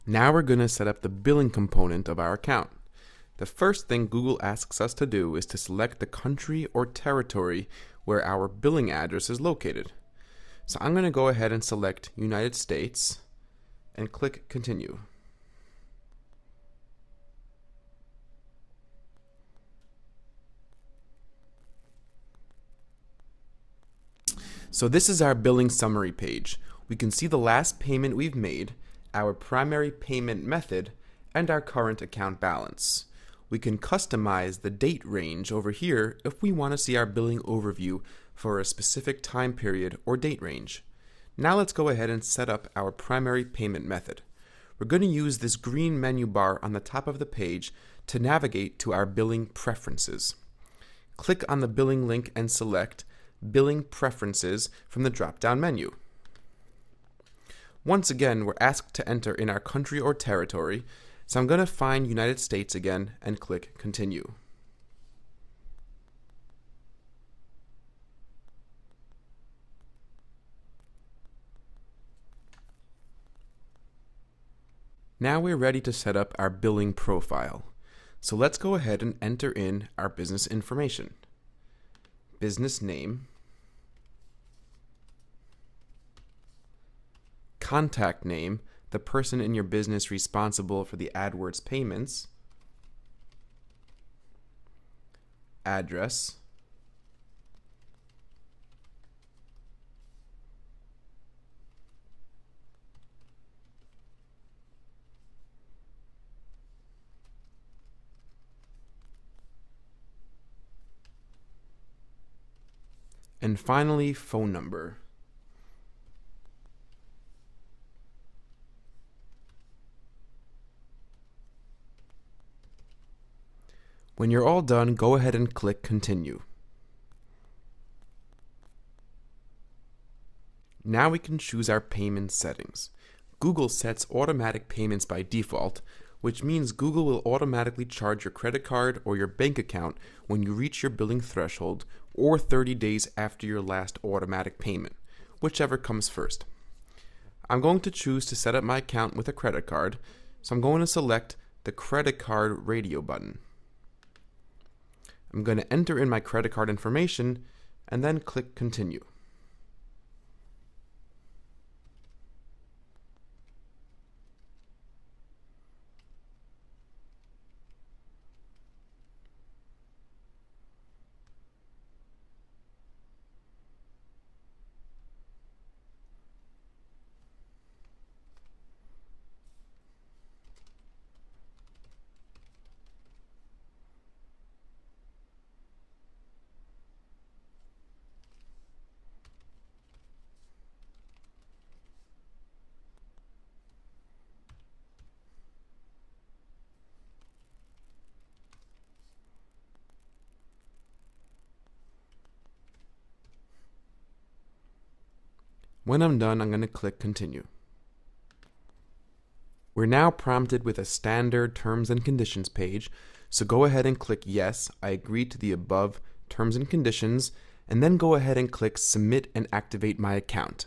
Now we're going to set up the billing component of our account. The first thing Google asks us to do is to select the country or territory where our billing address is located. So I'm going to go ahead and select United States and click Continue. So this is our billing summary page. We can see the last payment we've made, our primary payment method, and our current account balance. We can customize the date range over here if we want to see our billing overview for a specific time period or date range. Now let's go ahead and set up our primary payment method. We're going to use this green menu bar on the top of the page to navigate to our billing preferences. Click on the billing link and select Billing Preferences from the drop-down menu. Once again, we're asked to enter in our country or territory, so I'm going to find United States again and click Continue. Now we're ready to set up our billing profile. So let's go ahead and enter in our business information. Business name, contact name, the person in your business responsible for the AdWords payments, address, and finally phone number. When you're all done, go ahead and click Continue. Now we can choose our payment settings. Google sets automatic payments by default, which means Google will automatically charge your credit card or your bank account when you reach your billing threshold or 30 days after your last automatic payment, whichever comes first. I'm going to choose to set up my account with a credit card, so I'm going to select the credit card radio button. I'm going to enter in my credit card information and then click Continue. When I'm done, I'm going to click Continue. We're now prompted with a standard Terms and Conditions page, so go ahead and click Yes, I agree to the above terms and conditions, and then go ahead and click Submit and activate my account.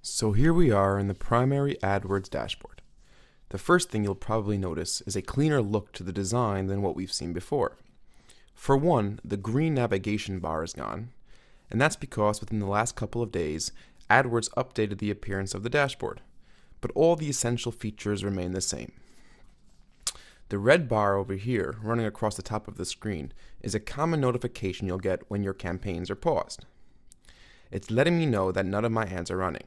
So here we are in the primary AdWords dashboard. The first thing you'll probably notice is a cleaner look to the design than what we've seen before. For one, the green navigation bar is gone, and that's because within the last couple of days, AdWords updated the appearance of the dashboard, but all the essential features remain the same. The red bar over here, running across the top of the screen, is a common notification you'll get when your campaigns are paused. It's letting me know that none of my ads are running.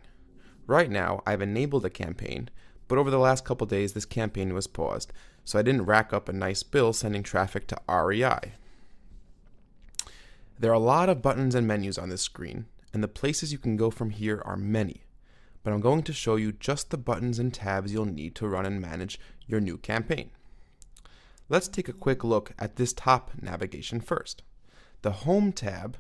Right now, I've enabled a campaign, but over the last couple of days, this campaign was paused, so I didn't rack up a nice bill sending traffic to REI. There are a lot of buttons and menus on this screen, and the places you can go from here are many, but I'm going to show you just the buttons and tabs you'll need to run and manage your new campaign. Let's take a quick look at this top navigation first. The Home tab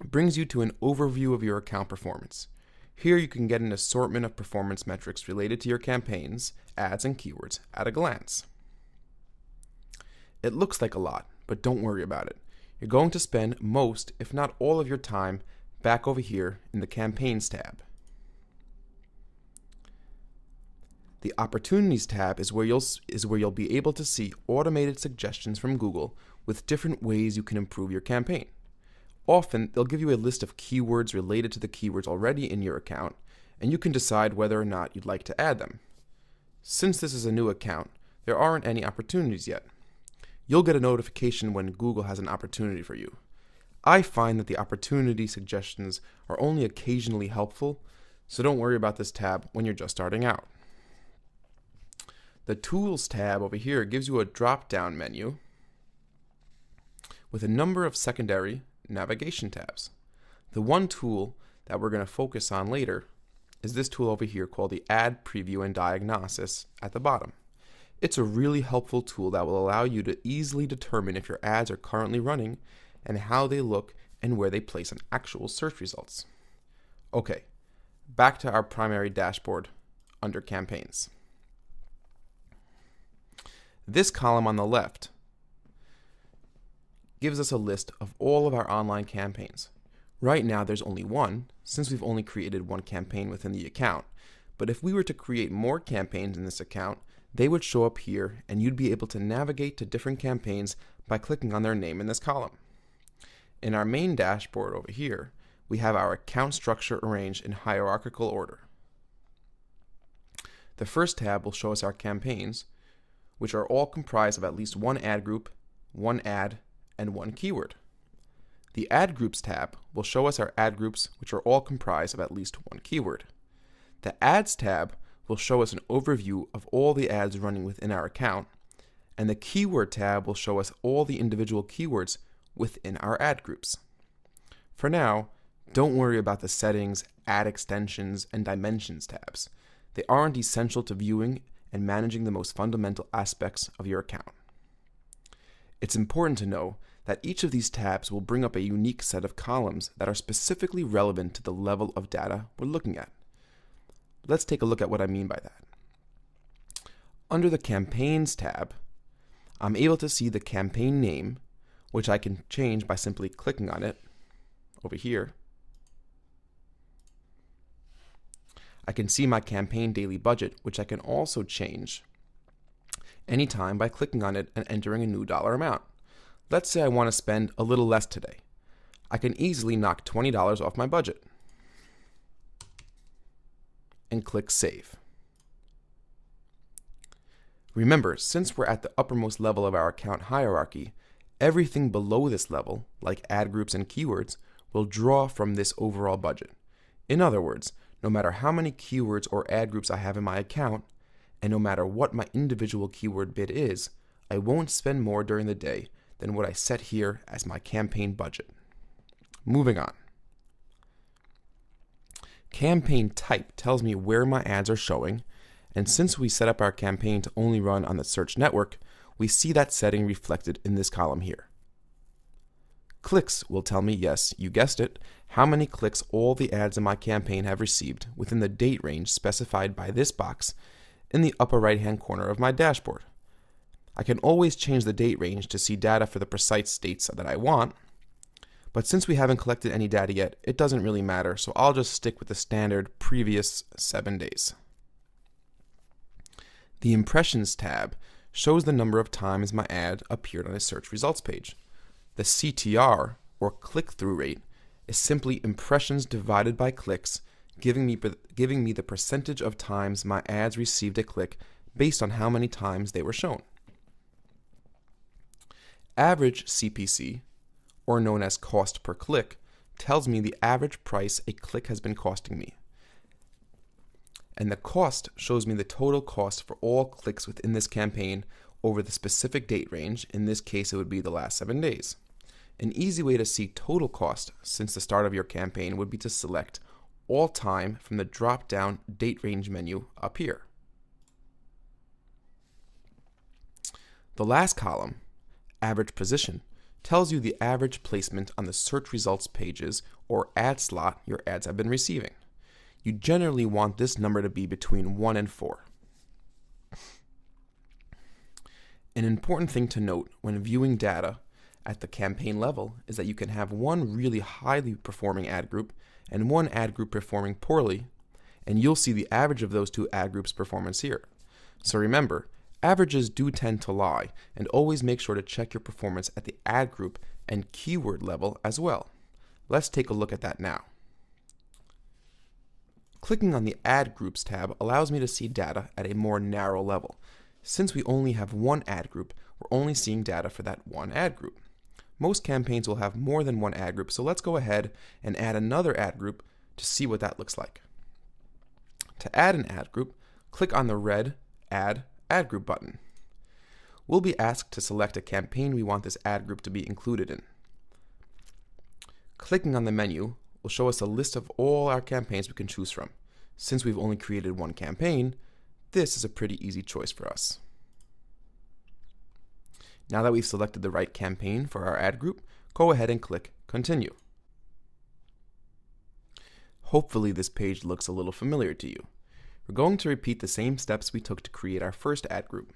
brings you to an overview of your account performance. Here you can get an assortment of performance metrics related to your campaigns, ads, and keywords at a glance. It looks like a lot, but don't worry about it. You're going to spend most, if not all of your time back over here in the Campaigns tab. The Opportunities tab is where you'll be able to see automated suggestions from Google with different ways you can improve your campaign. Often, they'll give you a list of keywords related to the keywords already in your account, and you can decide whether or not you'd like to add them. Since this is a new account, there aren't any opportunities yet. You'll get a notification when Google has an opportunity for you. I find that the opportunity suggestions are only occasionally helpful, so don't worry about this tab when you're just starting out. The Tools tab over here gives you a drop-down menu with a number of secondary navigation tabs. The one tool that we're going to focus on later is this tool over here called the Ad Preview and Diagnosis at the bottom. It's a really helpful tool that will allow you to easily determine if your ads are currently running and how they look and where they place on actual search results. Okay, back to our primary dashboard under Campaigns. This column on the left gives us a list of all of our online campaigns. Right now there's only one, since we've only created one campaign within the account, but if we were to create more campaigns in this account, they would show up here and you'd be able to navigate to different campaigns by clicking on their name in this column. In our main dashboard over here, we have our account structure arranged in hierarchical order. The first tab will show us our campaigns, which are all comprised of at least one ad group, one ad, and one keyword. The Ad Groups tab will show us our ad groups, which are all comprised of at least one keyword. The Ads tab will show us an overview of all the ads running within our account, and the Keyword tab will show us all the individual keywords within our ad groups. For now, don't worry about the settings, ad extensions, and dimensions tabs. They aren't essential to viewing and managing the most fundamental aspects of your account. It's important to know that each of these tabs will bring up a unique set of columns that are specifically relevant to the level of data we're looking at. Let's take a look at what I mean by that. Under the Campaigns tab, I'm able to see the campaign name, which I can change by simply clicking on it over here. I can see my campaign daily budget, which I can also change anytime by clicking on it and entering a new dollar amount. Let's say I want to spend a little less today. I can easily knock $20 off my budget and click Save. Remember, since we're at the uppermost level of our account hierarchy, everything below this level, like ad groups and keywords, will draw from this overall budget. In other words, no matter how many keywords or ad groups I have in my account, and no matter what my individual keyword bid is, I won't spend more during the day than what I set here as my campaign budget. Moving on. Campaign type tells me where my ads are showing, and since we set up our campaign to only run on the search network, we see that setting reflected in this column here. Clicks will tell me, yes, you guessed it, how many clicks all the ads in my campaign have received within the date range specified by this box in the upper right-hand corner of my dashboard. I can always change the date range to see data for the precise dates that I want, but since we haven't collected any data yet, it doesn't really matter, so I'll just stick with the standard previous 7 days. The Impressions tab shows the number of times my ad appeared on a search results page. The CTR, or click-through rate, is simply impressions divided by clicks, giving me the percentage of times my ads received a click based on how many times they were shown. Average CPC, or known as cost per click, tells me the average price a click has been costing me. And the cost shows me the total cost for all clicks within this campaign over the specific date range. In this case, it would be the last 7 days. An easy way to see total cost since the start of your campaign would be to select All Time from the drop-down Date Range menu up here. The last column, Average Position, tells you the average placement on the search results pages or ad slot your ads have been receiving. You generally want this number to be between 1 and 4. An important thing to note when viewing data at the campaign level is that you can have one really highly performing ad group and one ad group performing poorly, and you'll see the average of those two ad groups' performance here. So remember, averages do tend to lie, and always make sure to check your performance at the ad group and keyword level as well. Let's take a look at that now. Clicking on the Ad Groups tab allows me to see data at a more narrow level. Since we only have one ad group, we're only seeing data for that one ad group. Most campaigns will have more than one ad group, so let's go ahead and add another ad group to see what that looks like. To add an ad group, click on the red Add Ad Group button. We'll be asked to select a campaign we want this ad group to be included in. Clicking on the menu will show us a list of all our campaigns we can choose from. Since we've only created one campaign, this is a pretty easy choice for us. Now that we've selected the right campaign for our ad group, go ahead and click Continue. Hopefully this page looks a little familiar to you. We're going to repeat the same steps we took to create our first ad group.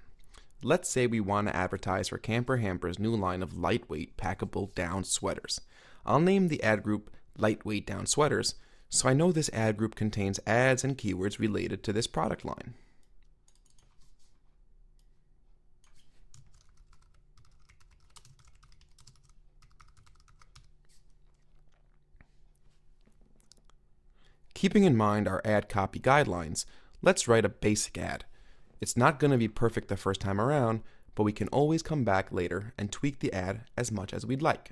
Let's say we want to advertise for Camper Hamper's new line of lightweight packable down sweaters. I'll name the ad group Lightweight Down Sweaters, so I know this ad group contains ads and keywords related to this product line. Keeping in mind our ad copy guidelines, let's write a basic ad. It's not going to be perfect the first time around, but we can always come back later and tweak the ad as much as we'd like.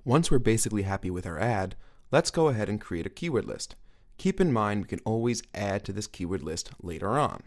Once we're basically happy with our ad, let's go ahead and create a keyword list. Keep in mind we can always add to this keyword list later on.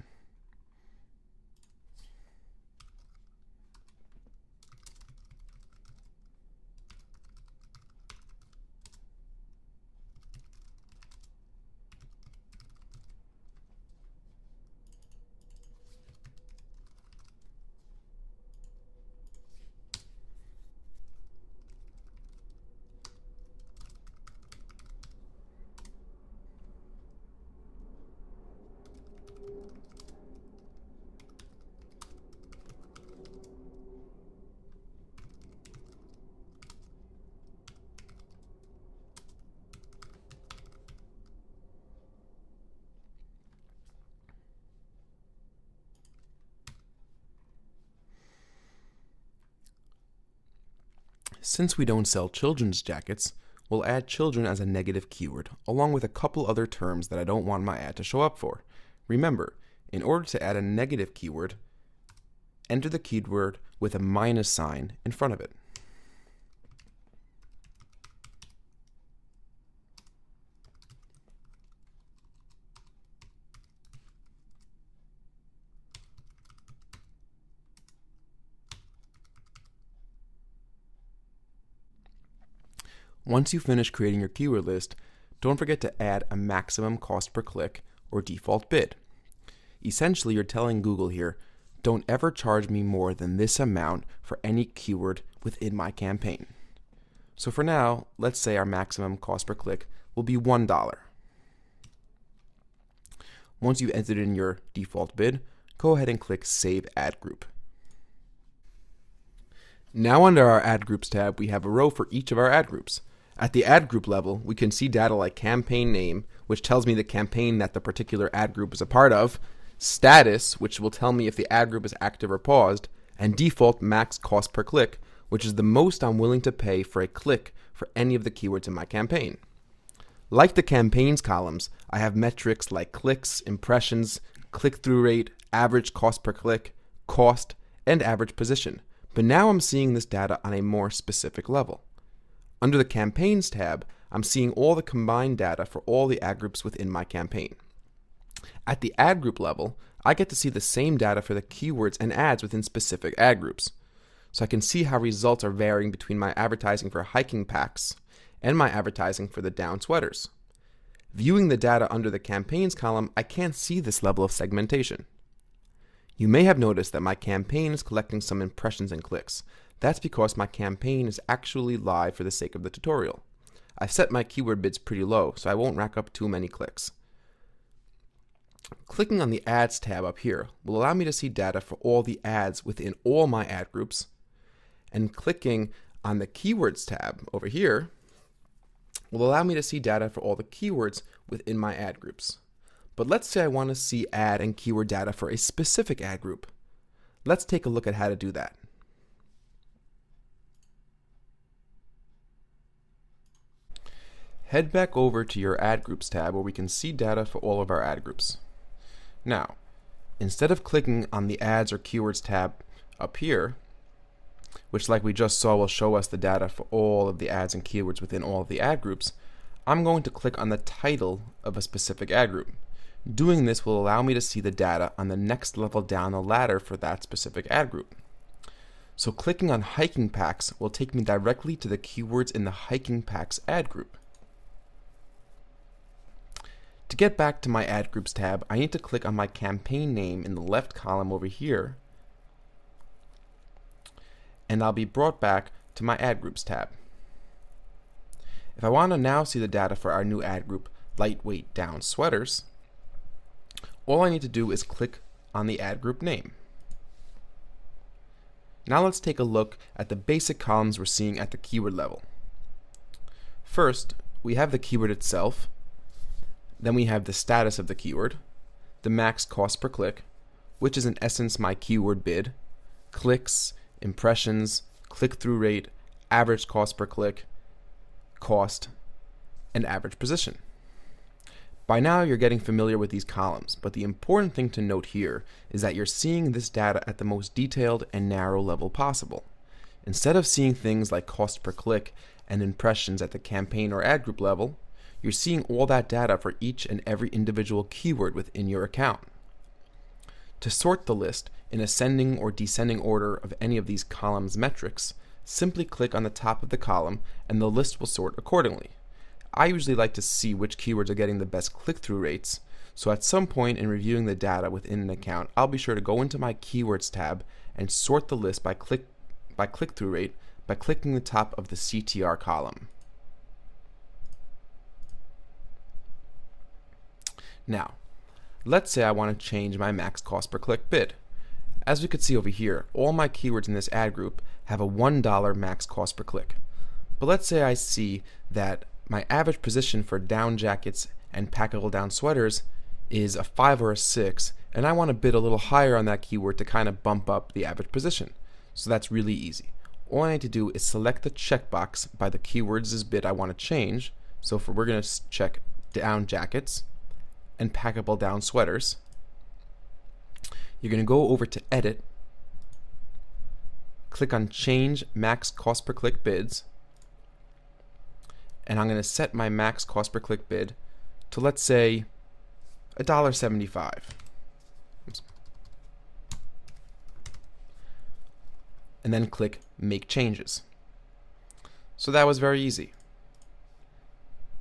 Since we don't sell children's jackets, we'll add children as a negative keyword, along with a couple other terms that I don't want my ad to show up for. Remember, in order to add a negative keyword, enter the keyword with a minus sign in front of it. Once you finish creating your keyword list, don't forget to add a maximum cost per click or default bid. Essentially, you're telling Google here, don't ever charge me more than this amount for any keyword within my campaign. So for now, let's say our maximum cost per click will be $1. Once you've entered in your default bid, go ahead and click Save Ad Group. Now under our Ad Groups tab, we have a row for each of our ad groups. At the ad group level, we can see data like campaign name, which tells me the campaign that the particular ad group is a part of, status, which will tell me if the ad group is active or paused, and default max cost per click, which is the most I'm willing to pay for a click for any of the keywords in my campaign. Like the campaigns columns, I have metrics like clicks, impressions, click-through rate, average cost per click, cost, and average position. But now I'm seeing this data on a more specific level. Under the Campaigns tab, I'm seeing all the combined data for all the ad groups within my campaign. At the ad group level, I get to see the same data for the keywords and ads within specific ad groups. So I can see how results are varying between my advertising for hiking packs and my advertising for the down sweaters. Viewing the data under the Campaigns column, I can't see this level of segmentation. You may have noticed that my campaign is collecting some impressions and clicks. That's because my campaign is actually live for the sake of the tutorial. I've set my keyword bids pretty low, so I won't rack up too many clicks. Clicking on the Ads tab up here will allow me to see data for all the ads within all my ad groups, and clicking on the Keywords tab over here will allow me to see data for all the keywords within my ad groups. But let's say I want to see ad and keyword data for a specific ad group. Let's take a look at how to do that. Head back over to your Ad Groups tab where we can see data for all of our ad groups. Now, instead of clicking on the Ads or Keywords tab up here, which like we just saw will show us the data for all of the ads and keywords within all of the ad groups, I'm going to click on the title of a specific ad group. Doing this will allow me to see the data on the next level down the ladder for that specific ad group. So clicking on hiking packs will take me directly to the keywords in the hiking packs ad group. To get back to my Ad Groups tab, I need to click on my campaign name in the left column over here, and I'll be brought back to my Ad Groups tab. If I want to now see the data for our new ad group, Lightweight Down Sweaters, all I need to do is click on the ad group name. Now let's take a look at the basic columns we're seeing at the keyword level. First, we have the keyword itself. Then we have the status of the keyword, the max cost per click, which is in essence my keyword bid, clicks, impressions, click-through rate, average cost per click, cost, and average position. By now you're getting familiar with these columns, but the important thing to note here is that you're seeing this data at the most detailed and narrow level possible. Instead of seeing things like cost per click and impressions at the campaign or ad group level, you're seeing all that data for each and every individual keyword within your account. To sort the list in ascending or descending order of any of these columns metrics, simply click on the top of the column and the list will sort accordingly. I usually like to see which keywords are getting the best click-through rates, so at some point in reviewing the data within an account, I'll be sure to go into my Keywords tab and sort the list by click-through rate by clicking the top of the CTR column. Now, let's say I want to change my max cost per click bid. As we could see over here, all my keywords in this ad group have a $1 max cost per click. But let's say I see that my average position for down jackets and packable down sweaters is a 5 or a 6, and I want to bid a little higher on that keyword to kind of bump up the average position. So that's really easy. All I need to do is select the checkbox by the keywords' bid I want to change. So we're going to check down jackets and packable down sweaters. You're going to go over to Edit, click on Change Max Cost Per Click Bids, and I'm going to set my max cost per click bid to, let's say, $1.75. And then click Make Changes. So that was very easy.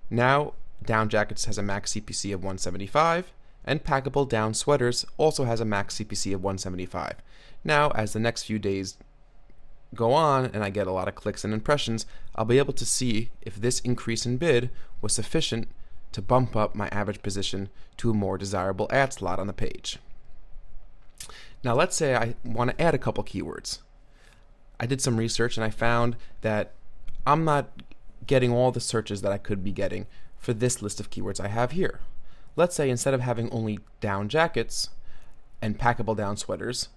Now, down jackets has a max CPC of $175, and packable down sweaters also has a max CPC of $175. Now, as the next few days go on and I get a lot of clicks and impressions, I'll be able to see if this increase in bid was sufficient to bump up my average position to a more desirable ad slot on the page. Now, let's say I want to add a couple keywords. I did some research and I found that I'm not getting all the searches that I could be getting for this list of keywords I have here. Let's say instead of having only down jackets and packable down sweaters,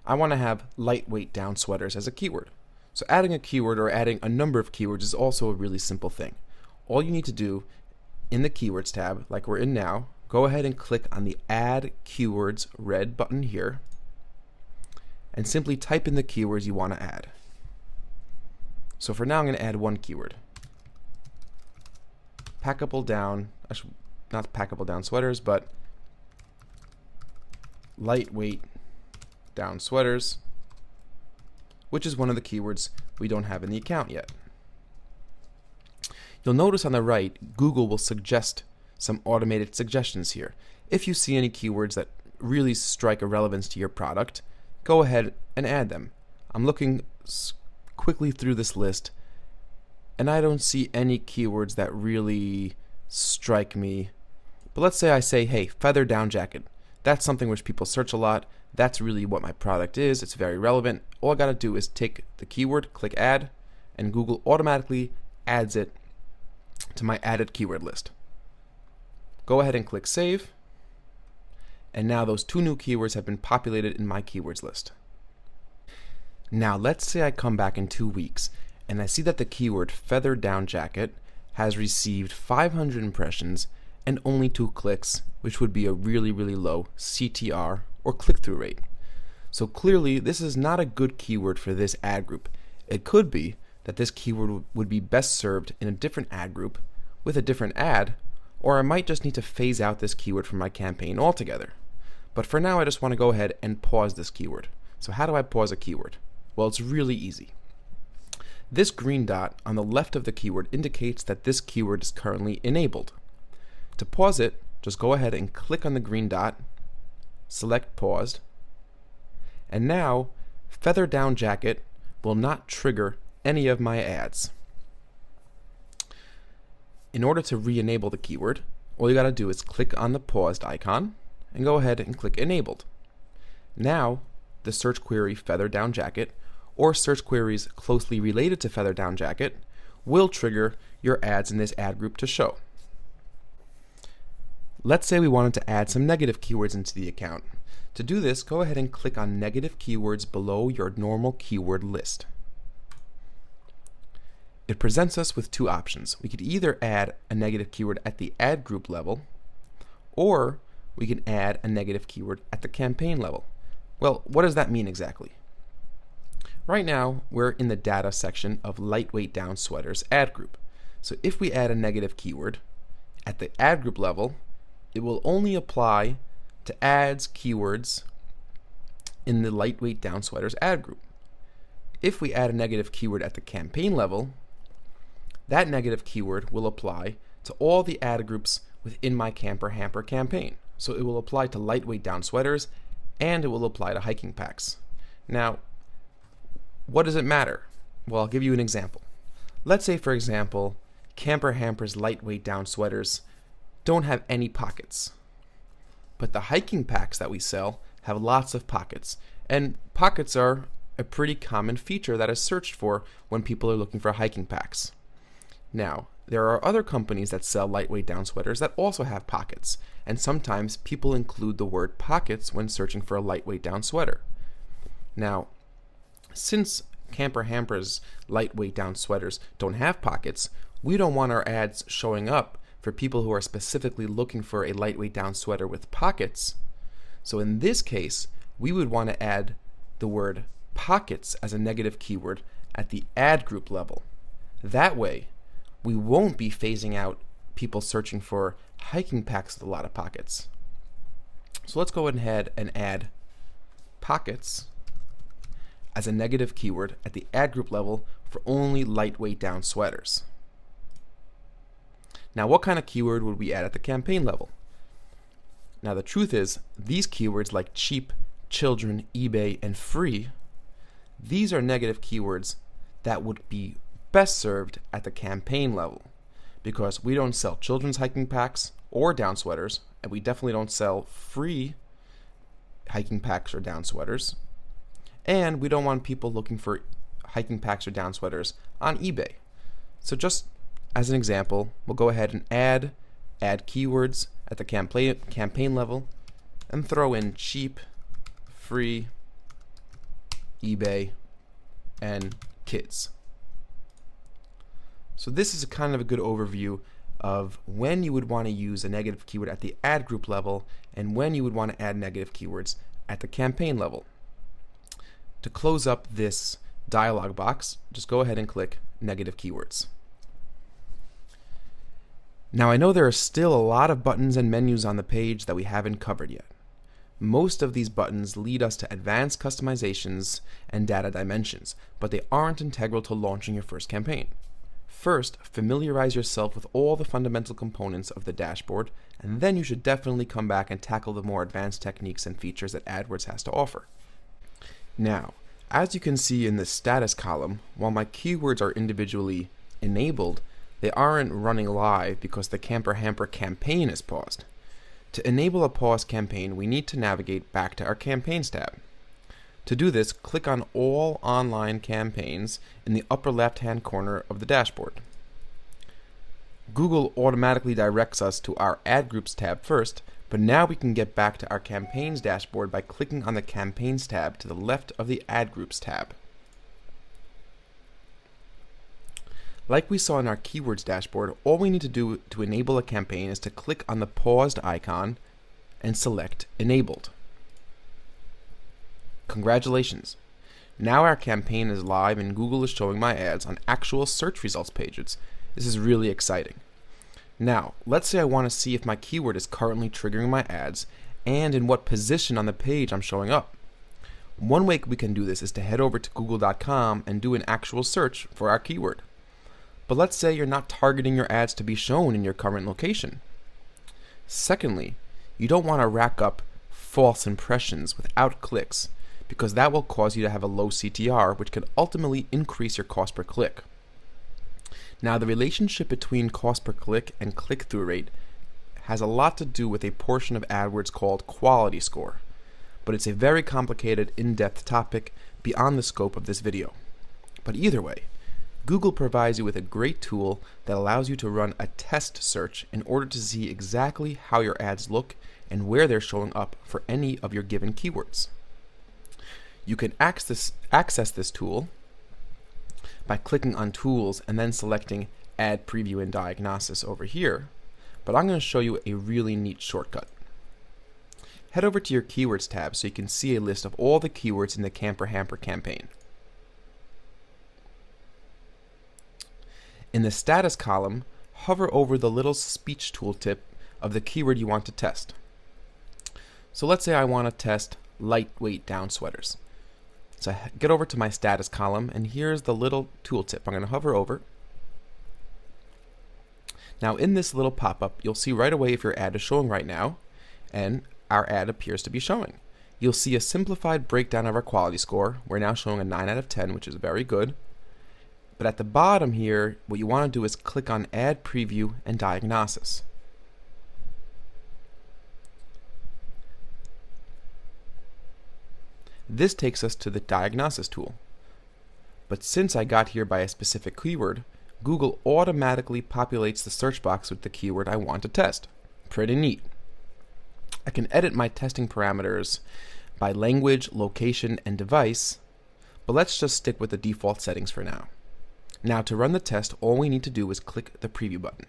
I want to have lightweight down sweaters as a keyword. So adding a keyword or adding a number of keywords is also a really simple thing. All you need to do in the Keywords tab, like we're in now, go ahead and click on the Add Keywords red button here and simply type in the keywords you want to add. So for now I'm going to add one keyword. Packable down, actually not packable down sweaters, but lightweight down sweaters, which is one of the keywords we don't have in the account yet. You'll notice on the right, Google will suggest some automated suggestions here. If you see any keywords that really strike a relevance to your product, go ahead and add them. I'm looking quickly through this list, and I don't see any keywords that really strike me. But let's say I say, hey, feather down jacket. That's something which people search a lot. That's really what my product is. It's very relevant. All I gotta do is take the keyword, click add, and Google automatically adds it to my added keyword list. Go ahead and click save. And now those two new keywords have been populated in my keywords list. Now let's say I come back in 2 weeks and I see that the keyword feather down jacket has received 500 impressions and only 2 clicks, which would be a really, really low CTR or click-through rate. So clearly this is not a good keyword for this ad group. It could be that this keyword would be best served in a different ad group with a different ad, or I might just need to phase out this keyword from my campaign altogether. But for now I just want to go ahead and pause this keyword. So how do I pause a keyword? Well, it's really easy. This green dot on the left of the keyword indicates that this keyword is currently enabled. To pause it, just go ahead and click on the green dot, select paused, and now feather down jacket will not trigger any of my ads. In order to re-enable the keyword, all you gotta do is click on the paused icon and go ahead and click enabled. Now the search query feather down jacket or search queries closely related to feather down jacket will trigger your ads in this ad group to show. Let's say we wanted to add some negative keywords into the account. To do this, go ahead and click on negative keywords below your normal keyword list. It presents us with 2 options. We could either add a negative keyword at the ad group level, or we can add a negative keyword at the campaign level. Well, what does that mean exactly? Right now, we're in the data section of lightweight down sweaters ad group. So if we add a negative keyword at the ad group level, it will only apply to ads keywords in the lightweight down sweaters ad group. If we add a negative keyword at the campaign level, that negative keyword will apply to all the ad groups within my camper hamper campaign. So it will apply to lightweight down sweaters and it will apply to hiking packs. Now, what does it matter? Well, I'll give you an example. Let's say, for example, camper hampers lightweight down sweaters don't have any pockets. But the hiking packs that we sell have lots of pockets. And pockets are a pretty common feature that is searched for when people are looking for hiking packs. Now, there are other companies that sell lightweight down sweaters that also have pockets, and sometimes people include the word pockets when searching for a lightweight down sweater. Now, since camper hampers lightweight down sweaters don't have pockets, we don't want our ads showing up for people who are specifically looking for a lightweight down sweater with pockets. So in this case, we would want to add the word pockets as a negative keyword at the ad group level. That way, we won't be phasing out people searching for hiking packs with a lot of pockets. So let's go ahead and add pockets as a negative keyword at the ad group level for only lightweight down sweaters. Now, what kind of keyword would we add at the campaign level? Now, the truth is, these keywords like cheap, children, eBay, and free, these are negative keywords that would be best served at the campaign level because we don't sell children's hiking packs or down sweaters, and we definitely don't sell free hiking packs or down sweaters, and we don't want people looking for hiking packs or down sweaters on eBay. So just as an example, we'll go ahead and add keywords at the campaign level and throw in cheap, free, eBay, and kids. So this is a kind of a good overview of when you would want to use a negative keyword at the ad group level and when you would want to add negative keywords at the campaign level. To close up this dialog box, just go ahead and click negative keywords. Now, I know there are still a lot of buttons and menus on the page that we haven't covered yet. Most of these buttons lead us to advanced customizations and data dimensions, but they aren't integral to launching your first campaign. First, familiarize yourself with all the fundamental components of the dashboard, and then you should definitely come back and tackle the more advanced techniques and features that AdWords has to offer. Now, as you can see in the status column, while my keywords are individually enabled, they aren't running live because the camper hamper campaign is paused. To enable a paused campaign, we need to navigate back to our campaigns tab. To do this, click on all online campaigns in the upper left-hand corner of the dashboard. Google automatically directs us to our ad groups tab first, but now we can get back to our campaigns dashboard by clicking on the campaigns tab to the left of the ad groups tab. Like we saw in our keywords dashboard, all we need to do to enable a campaign is to click on the paused icon and select Enabled. Congratulations! Now our campaign is live and Google is showing my ads on actual search results pages. This is really exciting. Now, let's say I want to see if my keyword is currently triggering my ads and in what position on the page I'm showing up. One way we can do this is to head over to google.com and do an actual search for our keyword. But let's say you're not targeting your ads to be shown in your current location. Secondly, you don't want to rack up false impressions without clicks because that will cause you to have a low CTR, which can ultimately increase your cost per click. Now, the relationship between cost per click and click-through rate has a lot to do with a portion of AdWords called quality score, but it's a very complicated, in-depth topic beyond the scope of this video. But either way, Google provides you with a great tool that allows you to run a test search in order to see exactly how your ads look and where they're showing up for any of your given keywords. You can access this tool by clicking on Tools and then selecting Ad Preview and Diagnosis over here, but I'm going to show you a really neat shortcut. Head over to your Keywords tab so you can see a list of all the keywords in the Camper Hamper campaign. In the status column, hover over the little speech tooltip of the keyword you want to test. So let's say I want to test lightweight down sweaters. So I get over to my status column, and here's the little tooltip. I'm going to hover over. Now in this little pop-up, you'll see right away if your ad is showing right now, and our ad appears to be showing. You'll see a simplified breakdown of our quality score. We're now showing a 9 out of 10, which is very good. But at the bottom here, what you want to do is click on Ad Preview and Diagnosis. This takes us to the Diagnosis tool. But since I got here by a specific keyword, Google automatically populates the search box with the keyword I want to test. Pretty neat. I can edit my testing parameters by language, location, and device, but let's just stick with the default settings for now. Now to run the test, all we need to do is click the preview button.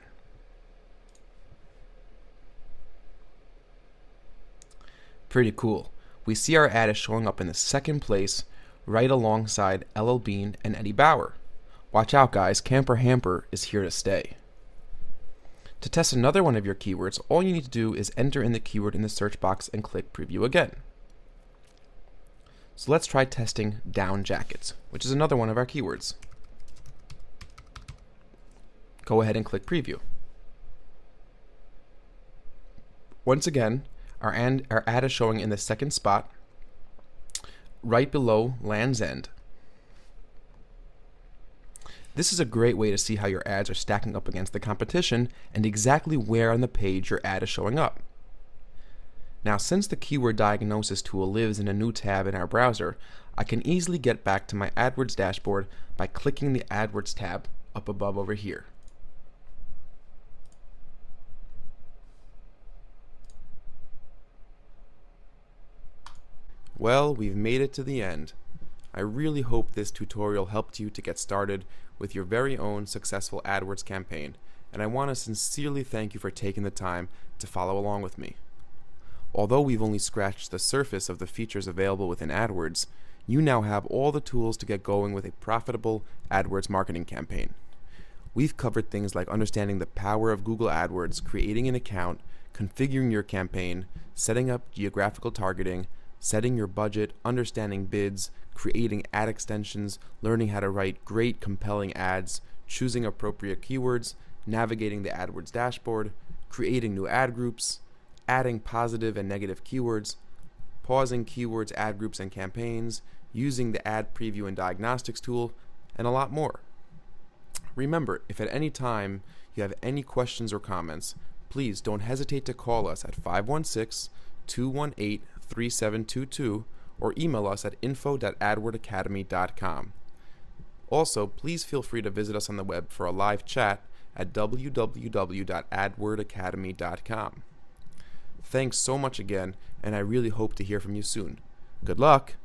Pretty cool. We see our ad is showing up in the second place, right alongside LL Bean and Eddie Bauer. Watch out guys, Camper Hamper is here to stay. To test another one of your keywords, all you need to do is enter in the keyword in the search box and click preview again. So let's try testing down jackets, which is another one of our keywords. Go ahead and click preview. Once again, our ad is showing in the second spot, right below Land's End. This is a great way to see how your ads are stacking up against the competition and exactly where on the page your ad is showing up. Now, since the keyword diagnosis tool lives in a new tab in our browser, I can easily get back to my AdWords dashboard by clicking the AdWords tab up above over here. Well, we've made it to the end. I really hope this tutorial helped you to get started with your very own successful AdWords campaign, and I want to sincerely thank you for taking the time to follow along with me. Although we've only scratched the surface of the features available within AdWords, you now have all the tools to get going with a profitable AdWords marketing campaign. We've covered things like understanding the power of Google AdWords, creating an account, configuring your campaign, setting up geographical targeting, setting your budget, understanding bids, creating ad extensions, learning how to write great, compelling ads, choosing appropriate keywords, navigating the AdWords dashboard, creating new ad groups, adding positive and negative keywords, pausing keywords, ad groups, and campaigns, using the ad preview and diagnostics tool, and a lot more. Remember, if at any time you have any questions or comments, please don't hesitate to call us at 516-218-3722 or email us at info@adwordacademy.com. Also, please feel free to visit us on the web for a live chat at www.adwordacademy.com. Thanks so much again, and I really hope to hear from you soon. Good luck!